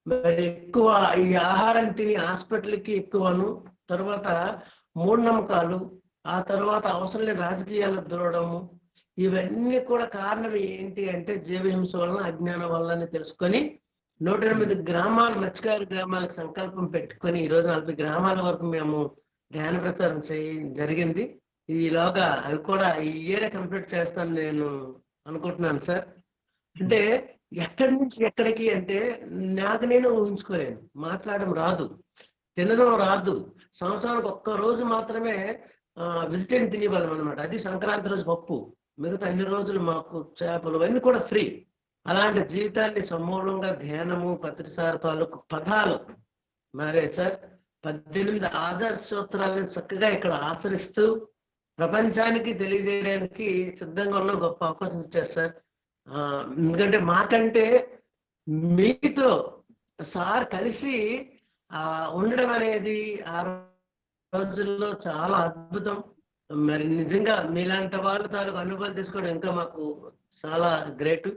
మరి ఎక్కువ ఈ ఆహారం తిని హాస్పిటల్కి ఎక్కువను, తర్వాత మూఢనమ్మకాలు, ఆ తర్వాత అవసరం లేని రాజకీయాలకు దూరడము, ఇవన్నీ కూడా కారణం ఏంటి అంటే జీవహింస వలన, అజ్ఞానం వల్ల తెలుసుకొని 108 గ్రామాలు, మత్స్యకారు గ్రామాలకు సంకల్పం పెట్టుకొని ఈరోజు 40 గ్రామాల వరకు మేము ధ్యాన ప్రచారం జరిగింది. ఈలోగా అవి కూడా ఈ ఇయర్ కంప్లీట్ చేస్తాను నేను అనుకుంటున్నాను సార్. అంటే ఎక్కడి నుంచి ఎక్కడికి అంటే నాకు నేను ఊహించుకోలేను. మాట్లాడడం రాదు, తినడం రాదు. సంవత్సరానికి ఒక్క రోజు మాత్రమే వెజిటేరియన్ తినేవాళ్ళం అనమాట. అది సంక్రాంతి రోజు పప్పు, మిగతా అన్ని రోజులు మాకు చేపలు అన్నీ కూడా ఫ్రీ. అలాంటి జీవితాన్ని సమూలంగా ధ్యానము, పత్రిసార తాలూకు పదాలు మరే సార్ 18 ఆదర్శ సూత్రాలను చక్కగా ఇక్కడ ఆచరిస్తూ ప్రపంచానికి తెలియజేయడానికి సిద్ధంగా ఉన్న గొప్ప అవకాశం ఇచ్చారు సార్. ఎందుకంటే మాకంటే మీతో సార్ కలిసి ఉండడం అనేది ఆ రోజుల్లో చాలా అద్భుతం. మరి నిజంగా మీలాంటి వాళ్ళ తాలూకు అనుభవాలు తీసుకోవడం ఇంకా మాకు చాలా గ్రేట్.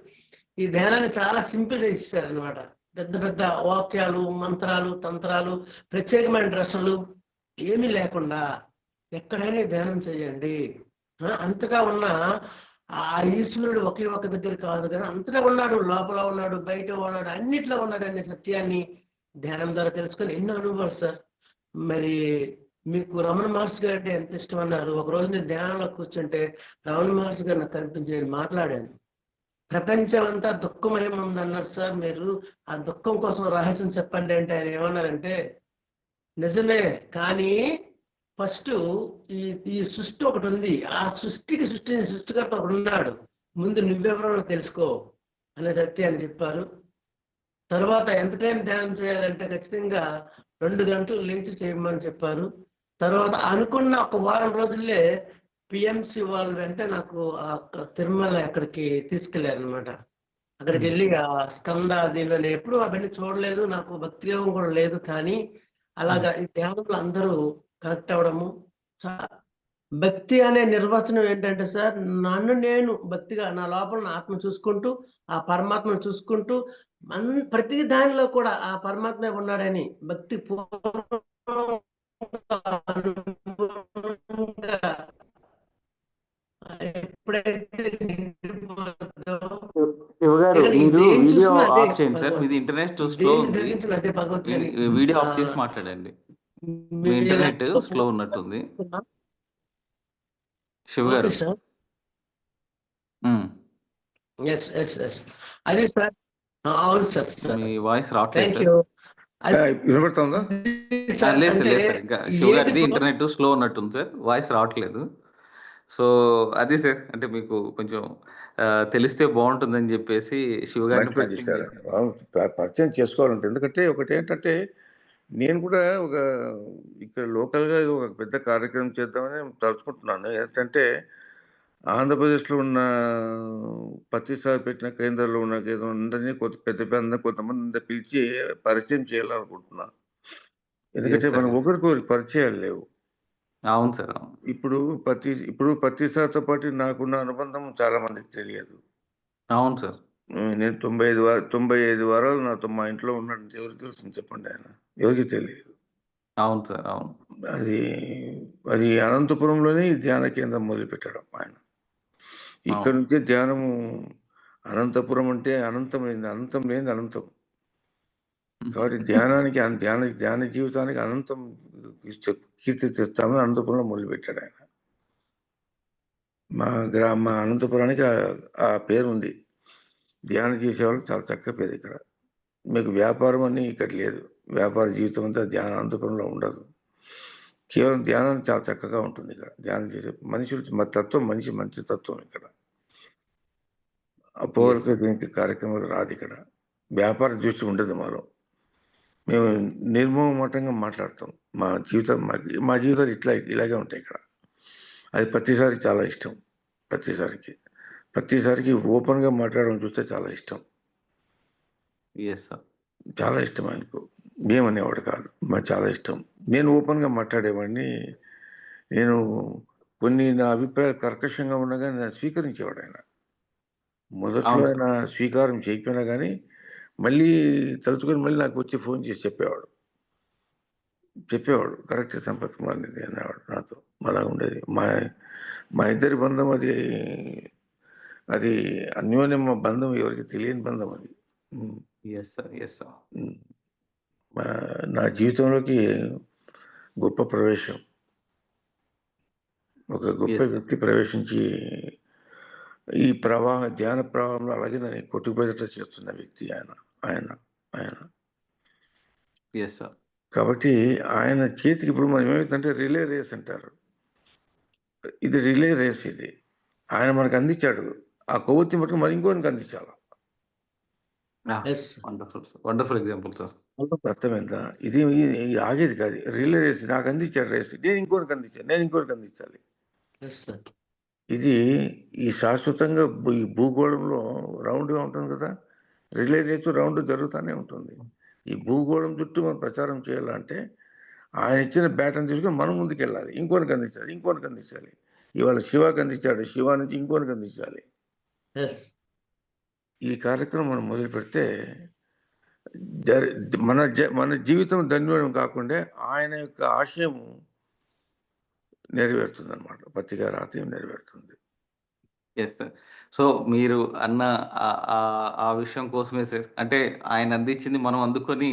ఈ ధ్యానాన్ని చాలా సింపుల్ గా ఇచ్చారనమాట. పెద్ద పెద్ద వాక్యాలు, మంత్రాలు, తంత్రాలు, ప్రత్యేకమైన డ్రెస్సులు ఏమీ లేకుండా ఎక్కడైనా ధ్యానం చేయండి. అంతటా ఉన్న ఆ ఈశ్వరుడు ఒకే ఒక దగ్గర కాదు కదా, అంతటా ఉన్నాడు, లోపల ఉన్నాడు, బయట ఉన్నాడు, అన్నిట్లో ఉన్నాడు అనే సత్యాన్ని ధ్యానం ద్వారా తెలుసుకొని ఎన్నో అనుభవాలు సార్. మరి మీకు రమణ మహర్షి గారు అంటే ఎంత ఇష్టం అన్నారు. ఒక రోజు నేను ధ్యానంలో కూర్చుంటే రమణ మహర్షి గారు నాకు కనిపించి నేను మాట్లాడాను. ప్రపంచం అంతా దుఃఖమయం ఉందన్నారు సార్, మీరు ఆ దుఃఖం కోసం రహస్యం చెప్పండి అంటే ఆయన ఏమన్నారంటే, నిజమే, కానీ ఫస్ట్ ఈ సృష్టి ఒకటి ఉంది, ఆ సృష్టికర్త ఒకడు ఉన్నాడు, ముందు నువ్వెవరో తెలుసుకో అనే సత్యాన్ని చెప్పారు. తర్వాత ఎంత టైం ధ్యానం చేయాలంటే ఖచ్చితంగా 2 గంటలు లేచి చేయమని చెప్పారు. తర్వాత అనుకున్న ఒక వారం రోజుల్లే పిఎంసి వాళ్ళు వెంట నాకు తిరుమల అక్కడికి తీసుకెళ్లారు అనమాట. అక్కడికి వెళ్ళి ఆ స్కంద దీనిలో నేను ఎప్పుడు అవన్నీ చూడలేదు, నాకు భక్తి యోగం కూడా లేదు. కానీ అలాగా ఈ ధ్యానంలో అందరూ కనెక్ట్ అవ్వడము. భక్తి అనే నిర్వచనం ఏంటంటే సార్, నన్ను నేను భక్తిగా నా లోపల నా ఆత్మ చూసుకుంటూ, ఆ పరమాత్మను చూసుకుంటూ, ప్రతి దానిలో కూడా ఆ పరమాత్మ ఉన్నాడని భక్తి శివగారు గారు అందుకని మీరు దేని వీడియో చూసినా అదే ఆఫ్ చేయండి సార్. మీది భగవంతుడు, ఇంటర్నెట్ స్లో దేని ఉంది. దర్శించిన అదే భగవంతుడు అని వీడియో ఆ, ఆఫ్ చేసి మాట్లాడండి. మీ మీరు ఇంటర్నెట్ స్లో ఉన్నట్టుంది శివ ఓకే గారు. సార్. ఉమ్. ఎస్ ఎస్ ఎస్ అదే సార్. అవును సార్ సార్. మీ వాయిస్ రావట్లేదు థ్యాంక్ సార్. యూ. అది వినబడుతుందా? సార్ లేదు సార్, అంటే లేదు సార్, ఇంకా శివ ఏది గారిది ఇంటర్నెట్ స్లో ఉన్నట్టుంది సార్, వాయిస్ రావట్లేదు. సో అదే సార్, అంటే మీకు కొంచెం తెలిస్తే బాగుంటుందని చెప్పేసి శివ గారిని మంచి పరిచయం సార్. చేశాను. అవును, పరిచయం చేసుకోవాలంటే ఎందుకంటే ఒకటి ఏంటంటే నేను కూడా ఒక ఇక్కడ లోకల్గా ఏదో ఒక పెద్ద కార్యక్రమం చేద్దామని తలుచుకుంటున్నాను. ఏంటంటే ఆంధ్రప్రదేశ్లో ఉన్న ప్రతిసారి పెట్టిన కేంద్రాల్లో ఉన్న అందరినీ పెద్ద పెద్ద కొంతమంది పిలిచి పరిచయం చేయాలనుకుంటున్నా. ఎందుకంటే ఎస్ సార్, మనం ఒకరికొకరికి పరిచయాలు లేవు. అవును సార్, అవును. ఇప్పుడు ప్రతిసారితో పాటు నాకున్న అనుబంధం చాలా మందికి తెలియదు. అవును సార్. నేను 95 వారాలు నాతో మా ఇంట్లో ఉన్నాడు. ఎవరికి తెలుస్తుంది చెప్పండి? ఆయన ఎవరికి తెలియదు. అవును సార్, అవును. అది అది అనంతపురంలోనే ఈ ధ్యాన కేంద్రం మొదలుపెట్టడం ఆయన. ఇక్కడ అవును. నుంచే ధ్యానము. అనంతపురం అంటే అనంతమైంది, అనంతం లేనిది అనంతం. కాబట్టి ధ్యానానికి ధ్యాన జీవితానికి అనంతం కీర్తి తెస్తామని అనంతపురంలో మొదలుపెట్టాడు ఆయన. మా అనంతపురానికి ఆ పేరు ఉంది. ధ్యానం చేసేవాళ్ళు చాలా చక్కగా పేరు ఇక్కడ. మీకు వ్యాపారం అని ఇక్కడ లేదు. వ్యాపార జీవితం అంతా అనంతపురంలో ఉండదు. కేవలం ధ్యానం చాలా చక్కగా ఉంటుంది ఇక్కడ. ధ్యానం చేసే మనుషులు తత్వం, మంచి తత్వం ఇక్కడ. అపోహలతో దీనికి కార్యక్రమాలు రాదు ఇక్కడ. వ్యాపార దృష్టి ఉండదు మాలో. మేము నిర్మోహమాటంగా మాట్లాడతాం. మా జీవితాలు ఇలాగే ఉంటాయి ఇక్కడ. అది ప్రతిసారి చాలా ఇష్టం. ప్రతిసారికి ఓపెన్గా మాట్లాడడం చూస్తే చాలా ఇష్టం. Yes sir. చాలా ఇష్టం ఆయనకు. ఏమనేవాడు కాదు, మాకు చాలా ఇష్టం. నేను ఓపెన్గా మాట్లాడేవాడిని. నేను కొన్ని నా అభిప్రాయాలు కర్కశంగా ఉన్నా కానీ నేను స్వీకరించేవాడు ఆయన. మొదట్లో అవును ఆయన స్వీకారం చేయకపోయినా కానీ మళ్ళీ తలుచుకొని మళ్ళీ నాకు వచ్చి ఫోన్ చేసి చెప్పేవాడు కరెక్ట్ సంపత్ కుమార్ నిధి అనేవాడు నాతో. అలా ఉండేది మా ఇద్దరి బంధం. అది అన్యోన్యం బంధం, ఎవరికి తెలియని బంధం అది. Yes sir, yes sir. నా జీవితంలోకి గొప్ప ప్రవేశం. ఒక గొప్ప Yes. వ్యక్తి ప్రవేశించి ఈ ధ్యాన ప్రవాహంలో అలాగే నన్ను కొట్టుకుపోయేటట్లు చేస్తున్న వ్యక్తి ఆయన. Yes sir. కాబట్టి ఆయన చేతికి ఇప్పుడు మనం ఏమైందంటే రిలే రేస్ అంటారు. ఇది రిలే రేస్. ఇది ఆయన మనకు అందించాడు. ఆ కొవ్వొత్తి మటుకు మరి ఇంకోనికి అందించాలి. Wonderful example sir. అర్థమైందా? ఇది ఆగేది కాదు. Relay race. నాకు అందించాడు రేస్, నేను ఇంకోరికి అందించాలి. ఇది ఈ శాశ్వతంగా ఈ భూగోళంలో రౌండ్గా ఉంటుంది కదా. రిలే రేసు రౌండ్ జరుగుతూనే ఉంటుంది. ఈ భూగోళం చుట్టూ మనం ప్రచారం చేయాలంటే ఆయన ఇచ్చిన బ్యాటన్ తీసుకొని మనం ముందుకెళ్ళాలి. ఇంకోనికి అందించాలి. ఇవాళ శివాకి అందించాడు, శివ నుంచి ఇంకోనికి అందించాలి. ఈ కార్యక్రమం మనం మొదలు పెడితే మన జీవితం ధన్యవాదం కాకుండా ఆయన యొక్క ఆశయము నెరవేరుతుంది అన్నమాట. పత్రికా రాత్రి నెరవేరుతుంది. Yes sir. సో మీరు అన్న ఆ విషయం కోసమే సార్, అంటే ఆయన అందించింది మనం అందుకొని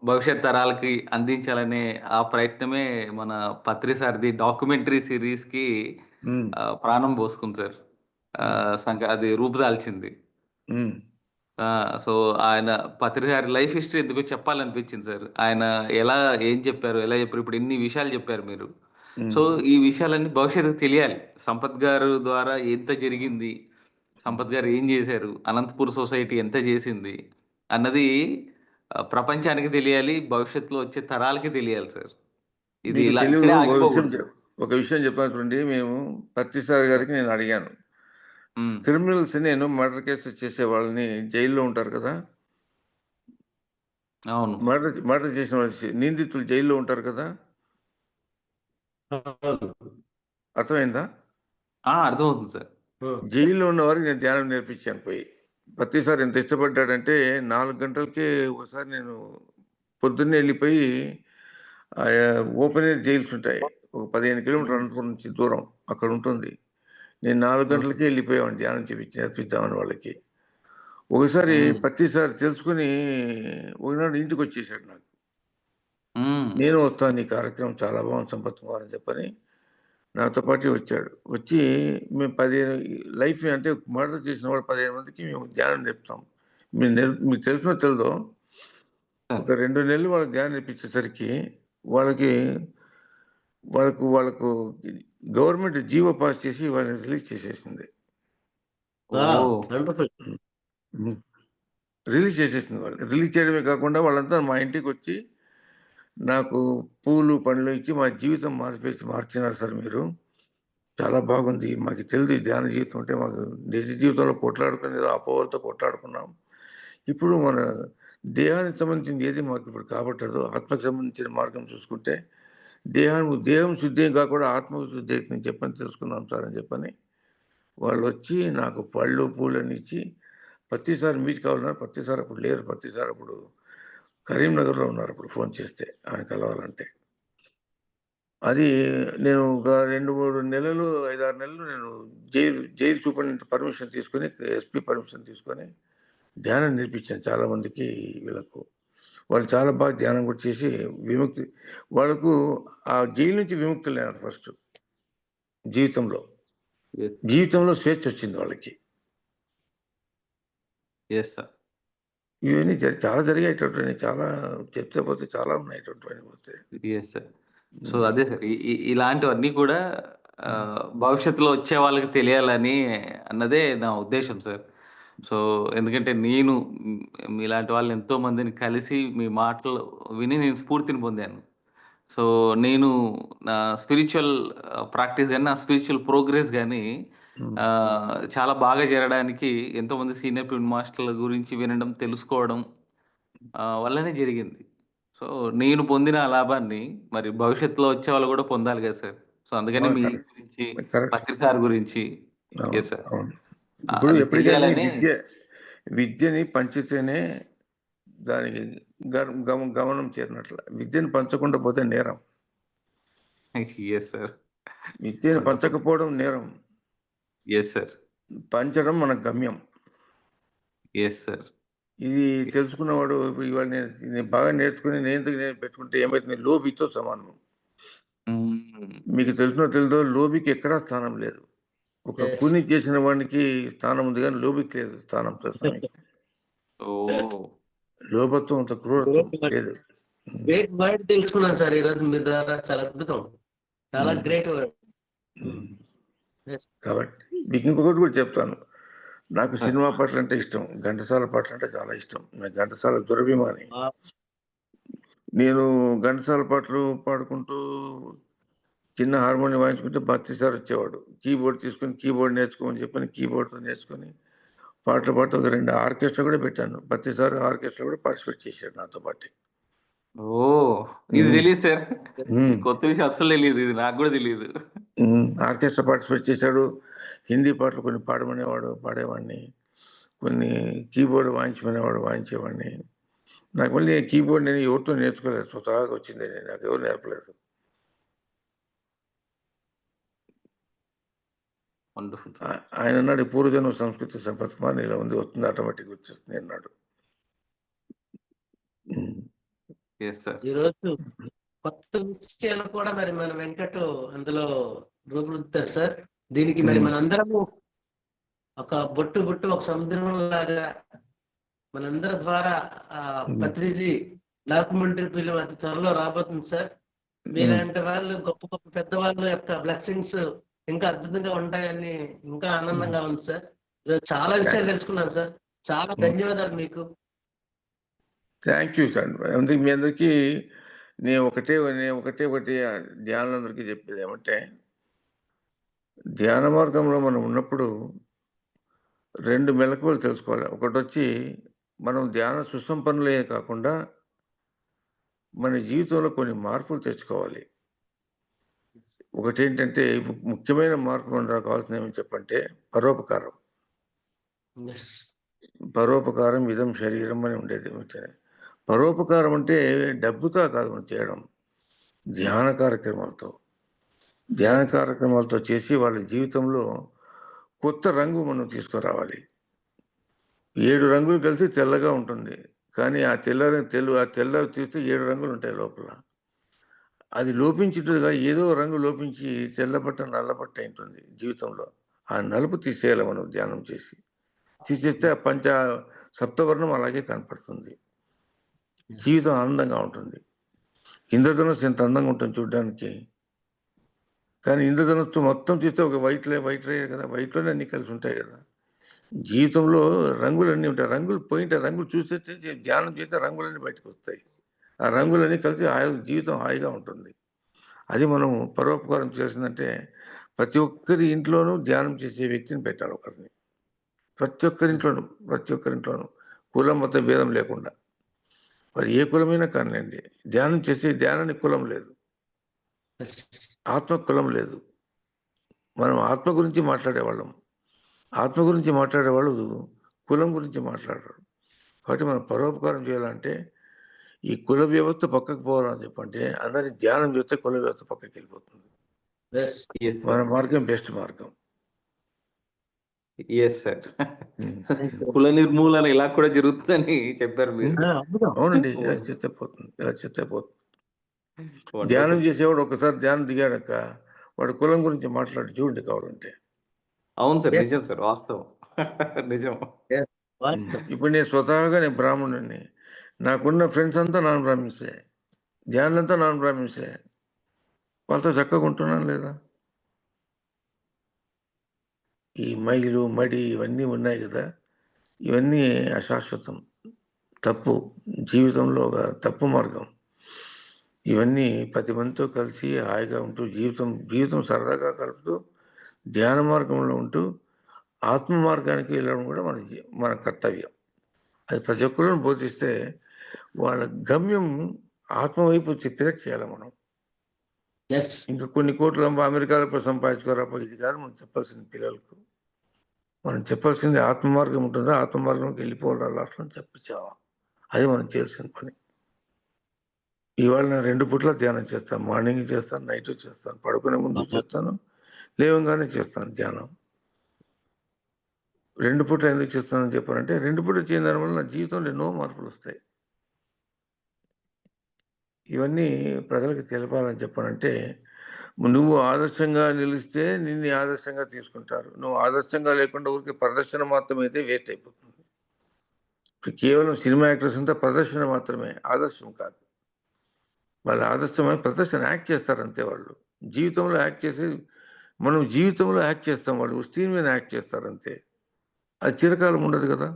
భవిష్యత్ తరాలకి అందించాలనే ఆ ప్రయత్నమే మన పత్రిసారిది డాక్యుమెంటరీ సిరీస్ కి ప్రాణం పోసుకుంది సార్. అది రూపుదాల్చింది. సో ఆయన పత్రిసారి లైఫ్ హిస్టరీ ఎందుకు చెప్పాలనిపించింది సార్. ఆయన ఏం చెప్పారు, ఎలా చెప్పారు, ఇప్పుడు ఎన్ని విషయాలు చెప్పారు మీరు. సో ఈ విషయాలన్నీ భవిష్యత్తుకు తెలియాలి. సంపత్ గారు ద్వారా ఎంత జరిగింది, సంపత్ గారు ఏం చేశారు, అనంతపూర్ సొసైటీ ఎంత చేసింది అన్నది ప్రపంచానికి తెలియాలి, భవిష్యత్తులో వచ్చే తరాలకి తెలియాలి సార్. ఇది మీకు ఇలా తెలుగు ఇక్కడే ఆగిపోకూడదు. ఒక విషయం చెప్పాను చూడండి. మేము పత్రిసారి గారికి నేను అడిగాను, క్రిమినల్స్, నేను మర్డర్ కేసు చేసే వాళ్ళని జైల్లో ఉంటారు కదా, అవును, మర్డర్ చేసిన వాళ్ళు నిందితులు జైల్లో ఉంటారు కదా, అర్థమైందా? అర్థమవుతుంది సార్. జైల్లో ఉన్న వారికి నేను ధ్యానం నేర్పించాను పోయి. ప్రతిసారి ఎంత ఇష్టపడ్డాడంటే 4 గంటలకే ఒకసారి నేను పొద్దున్నే వెళ్ళిపోయి ఓపెన్ ఎయిర్ జైల్స్ ఉంటాయి, ఒక 15 కిలోమీటర్ అనంతపురం నుంచి దూరం అక్కడ ఉంటుంది. నేను 4 గంటలకే వెళ్ళిపోయాను ధ్యానం నేర్పిద్దామని వాళ్ళకి. ఒకసారి ఉమ్, ప్రతిసారి తెలుసుకుని ఒకనాడు ఇంటికి వచ్చేసాడు నాకు. ఉమ్, నేను వస్తాను, ఈ కార్యక్రమం చాలా బాగుంది సంపత్ కుమార్ అని చెప్పని నాతో పాటు వచ్చాడు. వచ్చి మేము 15 లైఫ్ అంటే మర్డర్ చేసిన వాళ్ళు 15 మందికి మేము ధ్యానం నేర్పుతాం. మీకు తెలిసినో తెలదో, ఒక 2 నెలలు వాళ్ళకి ధ్యానం నేర్పించేసరికి వాళ్ళకి వాళ్ళకు గవర్నమెంట్ జీవో పాస్ చేసి వాళ్ళని రిలీజ్ చేసేసింది. ఓ వండర్ఫుల్. రిలీజ్ చేసేసింది. వాళ్ళు రిలీజ్ చేయడమే కాకుండా వాళ్ళంతా మా ఇంటికి వచ్చి నాకు పూలు పండ్లు ఇచ్చి మా జీవితం మార్చినారు సార్ మీరు. చాలా బాగుంది, మాకు తెలియదు ఈ ధ్యాన జీవితం అంటే. మాకు నిజ జీవితంలో కొట్లాడుకుని ఏదో అపోహలతో కొట్లాడుకున్నాం. ఇప్పుడు మన దేహానికి సంబంధించింది ఏది మాకు ఇప్పుడు కాబట్టదు. ఆత్మకు సంబంధించిన మార్గం చూసుకుంటే దేహం శుద్ధి ఏం కాకుండా ఆత్మ శుద్ధి నేను చెప్పని తెలుసుకున్నాం సార్ అని చెప్పని వాళ్ళు వచ్చి నాకు పళ్ళు పూలన్నీ ఇచ్చి ప్రతిసారి మీట్ కావాలన్నారు. ప్రతిసారి అప్పుడు లేరు. ప్రతిసారి అప్పుడు కరీంనగర్లో ఉన్నారు. అప్పుడు ఫోన్ చేస్తే ఆయన కలవాలంటే. అది నేను ఒక 2-3 నెలలు 5-6 నెలలు నేను జైలు సూపరింటెండెంట్ పర్మిషన్ తీసుకొని, ఎస్పీ పర్మిషన్ తీసుకొని ధ్యానం నేర్పించాను చాలా మందికి. వీళ్ళకు వాళ్ళు చాలా బాగా ధ్యానం కూడా చేసి విముక్తి, వాళ్ళకు ఆ జైలు నుంచి విముక్తులు అయినారు ఫస్ట్. జీవితంలో స్వేచ్ఛ వచ్చింది వాళ్ళకి. Yes sir. ఇవన్నీ చాలా జరిగేటటువంటి, చాలా చెప్తే పోతే చాలా ఉన్నాయి పోతే. Yes sir. సో అదే సార్, ఇలాంటివన్నీ కూడా భవిష్యత్తులో వచ్చే వాళ్ళకి తెలియాలని అన్నదే నా ఉద్దేశం సార్. సో ఎందుకంటే నేను మీలాంటి వాళ్ళు ఎంతో మందిని కలిసి మీ మాటలు విని నేను స్ఫూర్తిని పొందాను. సో నేను నా స్పిరిచువల్ ప్రాక్టీస్ కానీ, నా స్పిరిచువల్ ప్రోగ్రెస్ కానీ చాలా బాగా జరగడానికి ఎంతోమంది సీనియర్ ఫిల్మ్ మాస్టర్ల గురించి వినడం, తెలుసుకోవడం వల్లనే జరిగింది. సో నేను పొందిన ఆ లాభాన్ని మరి భవిష్యత్తులో వచ్చే వాళ్ళు కూడా పొందాలి కదా సార్. సో అందుకని మీ గురించి, కరెక్ట్. పత్రి సార్ గురించి ఎస్ సార్ ఇప్పుడు అది ఎప్పటికైనా తెలియాలని. విద్యని పంచితేనే దానికి గమనం చేరినట్ల. విద్యను పంచకుండా పోతే నేరం. Yes sir. విద్యను పంచకపోవడం నేరం. Yes sir. పంచడం మన గమ్యం. Yes sir. ఇది తెలుసుకున్నవాడు ఇవాళ నేను బాగా నేర్చుకుని నేను పెట్టుకుంటే ఏమైతుంది, లోబితో సమానం. మీకు తెలియదో లోబికి ఎక్కడా స్థానం లేదు. ఒక కూని చేసిన వాడికి స్థానం ఉంది కానీ లోబికి లేదు స్థానం. ప్రస్తుతానికి లోభత్వం, అంత క్రూరత్వం లేదు. గ్రేట్ వర్డ్ తెలుసుకున్నాను సార్ ఈరోజు మీ ద్వారా. చాలా అద్భుతం, చాలా గ్రేట్ వర్డ్. కాబట్టి మీకు ఇంకొకటి కూడా చెప్తాను. నాకు సినిమా పాటలు అంటే ఇష్టం, ఘంటసాల పాటలు అంటే చాలా ఇష్టం. నేను ఘంటసాల దురభిమాని. నేను ఘంటసాల పాటలు పాడుకుంటూ చిన్న హార్మోనియం వాయించుకుంటే భక్తిసారి వచ్చేవాడు. కీబోర్డ్ తీసుకుని కీబోర్డ్ నేర్చుకోమని చెప్పని కీబోర్డ్తో నేర్చుకొని పాటలు పాడుతూ ఒక 2 ఆర్కెస్ట్రా కూడా పెట్టాను. భక్తిసారి ఆర్కెస్ట్రా కూడా పార్టిసిపేట్ చేశాడు నాతో పాటు. ఇది తెలియదు సార్, కొత్త విషయం అస్సలు తెలియదు, ఇది నాకు కూడా తెలియదు. ఆర్కెస్ట్రా పార్టిసిపేట్ చేశాడు. హిందీ పాటలు కొన్ని పాడేవాడిని, కొన్ని కీబోర్డ్ వాయించేవాడిని. నాకు మళ్ళీ కీబోర్డ్ నేను ఎవరితో నేర్చుకోలేదు, స్వతహాగా వచ్చింది. నాకు ఎవరు నేర్పలేదు. ఆయన అన్నాడు, పూర్వజన్మ సంస్కృతి సంపత్ కుమార్ ఇలా ఉంది, వస్తుంది, ఆటోమేటిక్ వచ్చేస్తుంది అన్నాడు. ఈరోజు కొత్త విషయాలు కూడా మరి మన వెంకట్ అందులో రూపుదిద్దారు సార్. దీనికి మరి మనందరము ఒక బొట్టు ఒక సముద్రం లాగా మనందరి ద్వారా పత్రిజీ డాక్యుమెంటరీ ఫిల్మ్ అతి త్వరలో రాబోతుంది సార్. మీలాంటి వాళ్ళు గొప్ప పెద్దవాళ్ళ యొక్క బ్లెస్సింగ్స్ ఇంకా అద్భుతంగా ఉంటాయని ఇంకా ఆనందంగా ఉంది సార్. ఈరోజు చాలా విషయాలు తెలుసుకున్నాను సార్. చాలా ధన్యవాదాలు మీకు. Thank you sir. అందుకే మీ అందరికీ నేను ఒకటి ధ్యానులందరికీ చెప్పేది ఏమంటే, ధ్యాన మార్గంలో మనం ఉన్నప్పుడు 2 మెలకువలు తెలుసుకోవాలి. ఒకటి వచ్చి మనం ధ్యాన సుసంపన్నులే కాకుండా మన జీవితంలో కొన్ని మార్పులు తెచ్చుకోవాలి. ఒకటి ఏంటంటే ముఖ్యమైన మార్పు మనకు కావాల్సింది ఏమని చెప్పంటే పరోపకారం. పరోపకారం ఇదం శరీరం అని ఉండేది. పరోపకారం అంటే డబ్బుతో కాదు మనం చేయడం, ధ్యాన కార్యక్రమాలతో చేసి వాళ్ళ జీవితంలో కొత్త రంగు మనం తీసుకురావాలి. 7 రంగులు కలిసి తెల్లగా ఉంటుంది. కానీ ఆ తెల్ల చూస్తే 7 రంగులు ఉంటాయి లోపల. అది లోపించుటగా ఏదో రంగు లోపించి తెల్లబట్ట నల్లబట్ట ఉంటుంది జీవితంలో. ఆ నలుపు తీసేయాలి మనం ధ్యానం చేసి. తీసేస్తే ఆ సప్తవర్ణం అలాగే కనపడుతుంది. జీవితం ఆనందంగా ఉంటుంది. ఇంద్రధనుస్సు ఎంత అందంగా ఉంటుంది చూడ్డానికి. కానీ ఇంద్రధనుస్సు మొత్తం చూస్తే ఒక వైట్ రే కదా! వైట్‌లోనే అన్నీ కలిసి ఉంటాయి కదా! జీవితంలో రంగులన్నీ ఉంటాయి. రంగులు పోయింటే రంగులు చూసేస్తే ధ్యానం చేస్తే రంగులన్నీ బయటకొస్తాయి. ఆ రంగులన్నీ కలిసి జీవితం హాయిగా ఉంటుంది. అది మనం పరోపకారం చేసిందంటే ప్రతి ఒక్కరి ఇంట్లోనూ ధ్యానం చేసే వ్యక్తిని పెట్టాలి ఒకరిని. ప్రతి ఒక్కరింట్లోనూ కులం మత భేదం లేకుండా. మరి ఏ కులమైనా కానివ్వండి. ధ్యానానికి కులం లేదు. ఆత్మకు కులం లేదు. మనం ఆత్మ గురించి మాట్లాడేవాళ్ళం. ఆత్మ గురించి మాట్లాడేవాళ్ళు కులం గురించి మాట్లాడరు. కాబట్టి మనం పరోపకారం చేయాలంటే ఈ కుల వ్యవస్థ పక్కకు పోవాలని చెప్పంటే అందరి ధ్యానం చేస్తే కుల వ్యవస్థ పక్కకి వెళ్ళిపోతుంది. మన మార్గం బెస్ట్ మార్గం. Yes sir. కుల నిర్మూలన ఇలా కూడా జరుగుతుందని చెప్పారు మీరు. అవునండి. ఇలా చేస్తే పోతుంది. ధ్యానం చేసేవాడు ఒకసారి ధ్యానం దిగాడక వాడు కులం గురించి మాట్లాడి చూడండి కావాలంటే. అవును సార్. నిజం సార్. వాస్తవం. నిజం. ఇప్పుడు నేను బ్రాహ్మణుడిని. నాకున్న ఫ్రెండ్స్ అంతా నాన్ బ్రాహ్మిన్సే. ధ్యానులంతా నాన్ బ్రాహ్మిన్సే. వాళ్ళతో చక్కగా ఉంటున్నాను లేదా? ఈ మైలు మడి ఇవన్నీ ఉన్నాయి కదా! ఇవన్నీ అశాశ్వతం. తప్పు. జీవితంలో ఒక తప్పు మార్గం. ఇవన్నీ 10 మందితో కలిసి హాయిగా ఉంటూ జీవితం సరదాగా గడుపుతూ ధ్యాన మార్గంలో ఉంటూ ఆత్మ మార్గానికి వెళ్ళడం కూడా మన కర్తవ్యం. అది ప్రతి ఒక్కరిని బోధిస్తే వాళ్ళ గమ్యం ఆత్మ వైపు చెప్పేలా చేయాలి మనం. ఇంకా కొన్ని కోట్లు అమెరికాలో సంపాదించుకోరాపో ఇది కాదు మనం చెప్పాల్సింది పిల్లలకు. మనం చెప్పాల్సింది ఆత్మ మార్గం ఉంటుందా, ఆత్మ మార్గంకి వెళ్ళిపోవాలి అట్లా చెప్పించావా. అది మనం చేయాల్సిన పని. ఇవాళ నేను 2 పూట్ల ధ్యానం చేస్తాను. మార్నింగ్ చేస్తాను, నైట్ చేస్తాను. పడుకునే ముందు చేస్తాను, లేవగానే చేస్తాను ధ్యానం. 2 పూట్ల ఎందుకు చేస్తానని చెప్పారంటే 2 పూట్ల చేయడం దాని వల్ల నా జీవితంలో ఎన్నో మార్పులు వస్తాయి. ఇవన్నీ ప్రజలకు తెలపాలని చెప్పానంటే నువ్వు ఆదర్శంగా నిలిస్తే నిన్ను ఆదర్శంగా తీసుకుంటారు. నువ్వు ఆదర్శంగా లేకుండా ఊరికే ప్రదర్శన మాత్రమైతే వేస్ట్ అయిపోతుంది. కేవలం సినిమా యాక్టర్స్ అంతా ప్రదర్శన మాత్రమే, ఆదర్శం కాదు. వాళ్ళు ఆదర్శమైన ప్రదర్శన యాక్ట్ చేస్తారు అంతే. వాళ్ళు జీవితంలో యాక్ట్ చేసి మనం జీవితంలో యాక్ట్ చేస్తాం, వాళ్ళు స్క్రీన్ మీద యాక్ట్ చేస్తారు అంతే. అది చిరకాలం ఉండదు కదా.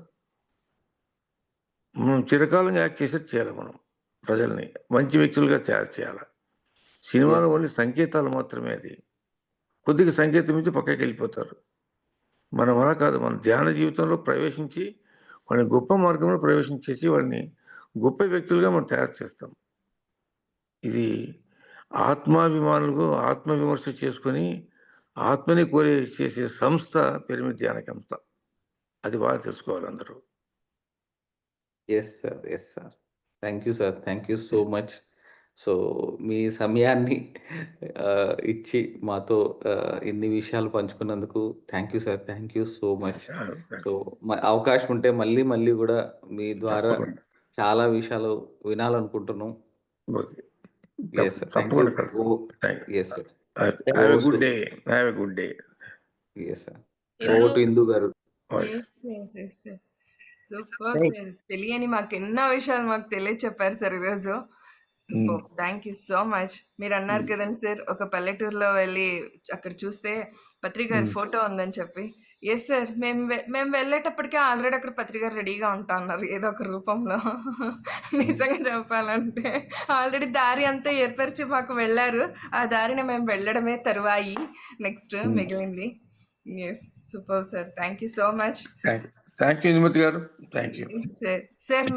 మనం చిరకాలంగా యాక్ట్ చేసేది చేయాలి. మనం ప్రజల్ని మంచి వ్యక్తులుగా తయారు చేయాలి. సినిమాలో ఓన్లీ సంకేతాలు మాత్రమే. అది కొద్దిగా సంకేతం ఇచ్చి పక్కకి వెళ్ళిపోతారు. మనం అలా కాదు. మన ధ్యాన జీవితంలో ప్రవేశించి వాళ్ళని గొప్ప మార్గంలో ప్రవేశించేసి వాళ్ళని గొప్ప వ్యక్తులుగా మనం తయారు చేస్తాం. ఇది ఆత్మాభిమానులకు ఆత్మవిమర్శ చేసుకొని ఆత్మని కోరి చేసే సంస్థ పిరమిడ్ ధ్యాన సంస్థ. అది బాగా తెలుసుకోవాలి అందరూ. Yes sir. Yes sir. Thank you sir. Thank you so much. So మీ సమయాన్ని ఇచ్చి మాతో ఇన్ని విషయాలు పంచుకున్నందుకు thank you sir. Thank you so much. So అవకాశం ఉంటే మళ్ళీ కూడా మీ ద్వారా చాలా విషయాలు వినాలనుకుంటున్నాం. Yes sir. Thank you. Yes sir. Have a good day. Have a good day. Yes sir. Over to Indu గారు. Super sir. తెలియని మాకు ఎన్నో విషయాలు మాకు తెలియచెప్పారు సార్ ఈరోజు. Super. Thank you so much. మీరు అన్నారు కదండి సార్, ఒక పల్లెటూరులో వెళ్ళి అక్కడ చూస్తే పత్రిక గారి ఫోటో ఉందని చెప్పి. ఎస్ సార్, మేము వెళ్ళేటప్పటికే ఆల్రెడీ అక్కడ పత్రిక గారు రెడీగా ఉంటా ఉన్నారు ఏదో ఒక రూపంలో. నిజంగా చెప్పాలంటే ఆల్రెడీ దారి అంతా ఏర్పరిచి మాకు వెళ్ళారు. ఆ దారిని మేము వెళ్ళడమే తరువాయి నెక్స్ట్ మిగిలింది. Yes super sir. Thank you so much. Thank you Nimathi గారు. Thank you sir.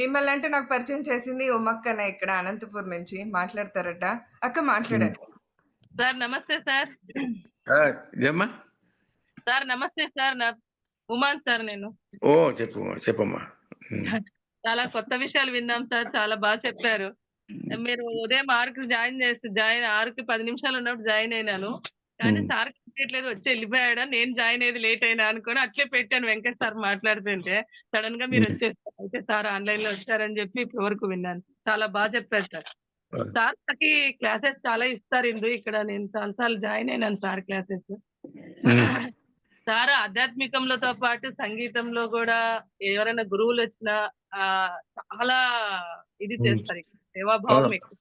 మిమ్మల్ని అంటే నాకు పరిచయం చేసింది ఉమ్మక్కన ఇక్కడ అనంతపూర్ నుంచి. మాట్లాడతారట అక్క? మాట్లాడారు సార్. నమస్తే సార్. ఏమ్మా సార్ నమస్తే సార్. నా ఉమాన్ సార్ నేను. ఓ చెప్పమ్మా. చాలా కొత్త విషయాలు విన్నాం సార్. చాలా బాగా చెప్పారు. మీరు ఉదయం 6కి జాయిన్ 6కి 10 నిమిషాలు ఉన్నప్పుడు జాయిన్ అయినాను. కానీ సార్ చేయట్లేదు వచ్చి వెళ్ళిపోయాడా, నేను జాయిన్ అయ్యేది లేట్ అయినా అనుకొని అట్లే పెట్టాను. వెంకట్ సార్ మాట్లాడుతుంటే సడన్ గా మీరు వచ్చేసారు. అయితే సార్ ఆన్లైన్ లో వచ్చారని చెప్పి ఇప్పటి వరకు విన్నాను. చాలా బాగా చెప్పారు సార్. సార్ నాకు క్లాసెస్ చాలా ఇస్తారు ఇందు. ఇక్కడ నేను చాలాసార్లు జాయిన్ అయినాను సార్ క్లాసెస్. సార్ ఆధ్యాత్మికంలోతో పాటు సంగీతంలో కూడా ఎవరైనా గురువులు వచ్చినా చాలా ఇది చేస్తారు. సేవాభావం ఎక్కువ.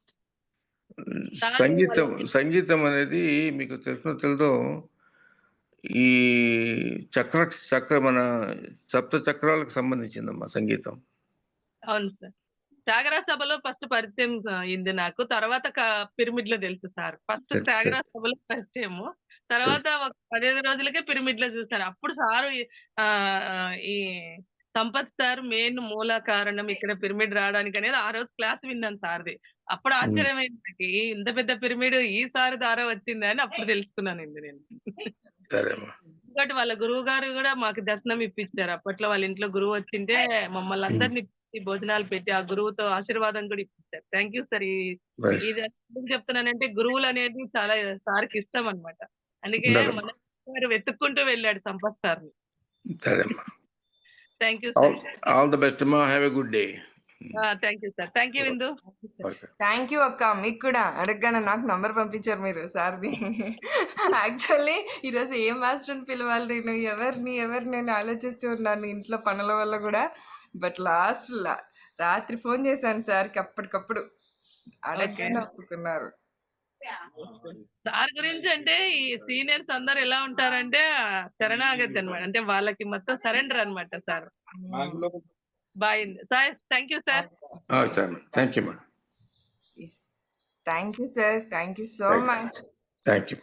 సంగీతం అనేది మీకు తెలియదో ఈ చక్ర మన సప్త చక్రాలకు సంబంధించిందమ్మా సంగీతం. అవును సార్. త్యాగరా సభలో ఫస్ట్ పరిచయం అయింది నాకు. తర్వాత పిరమిడ్ లో తెలుసు సార్. ఫస్ట్ త్యాగరా సభలో పరిచయం, తర్వాత ఒక 15 రోజులకే పిరమిడ్ లో చూసాను. అప్పుడు సారు ఈ సంపత్ సార్ మెయిన్ మూల కారణం ఇక్కడ పిరమిడ్ రావడానికి అనేది ఆ రోజు క్లాస్ విన్నాను సార్ది. అప్పుడు ఆశ్చర్యమైంది నాకు, ఇంత పెద్ద పిరమిడ్ ఈ సార్ ద్వారా వచ్చింది అని అప్పుడు తెలుసుకున్నాను నేను. ఇంకోటి వాళ్ళ గురువు గారు కూడా మాకు దర్శనం ఇప్పించారు. అప్పట్లో వాళ్ళ ఇంట్లో గురువు వచ్చింటే మమ్మల్ని అందరినీ భోజనాలు పెట్టి ఆ గురువుతో ఆశీర్వాదం కూడా ఇప్పించారు. Thank you sir. ఇది ఎందుకు చెప్తున్నానంటే గురువులు అనేది చాలా సార్కి ఇష్టం అనమాట. అందుకే మన గారు వెతుక్కుంటూ వెళ్ళాడు సంపత్ సార్ని. Thank you sir. All the best అమ్మా. Have a good day. Thank you sir. Thank you Indu. Thank you అక్క. మీకు కూడా అడగగానే నాకు నంబర్ పంపించారు మీరు సార్ది. యాక్చువల్లీ ఈరోజు ఏ మాస్టర్ని పిలవాలి, నేను ఎవరిని నేను ఆలోచిస్తూ ఉన్నాను ఇంట్లో పనుల వల్ల కూడా. బట్ రాత్రి ఫోన్ చేశాను సార్కి, అప్పటికప్పుడు అడగగానే ఒప్పుకున్నారు. సార్ గురించి అంటే ఈ సీనియర్స్ అందరు ఎలా ఉంటారంటే శరణాగతి అనమాట. అంటే వాళ్ళకి మొత్తం సరెండర్ అనమాట sir. Bye sir. Thank you sir. Thank you. Thank you sir. Thank you so much. Thank you.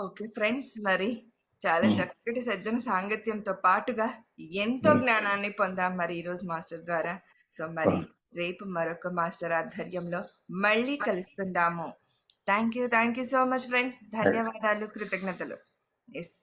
Okay friends, మరి చాలా చక్కటి సజ్జన సాంగత్యంతో పాటుగా ఎంతో జ్ఞానాన్ని పొందాం మరి ఈరోజు మాస్టర్ ద్వారా. సో మరి రేపు మరొక మాస్టర్ ఆధ్వర్యంలో మళ్ళీ కలుసుకుందాము. Thank you so much friends. ధన్యవాదాలు, కృతజ్ఞతలు. ఎస్.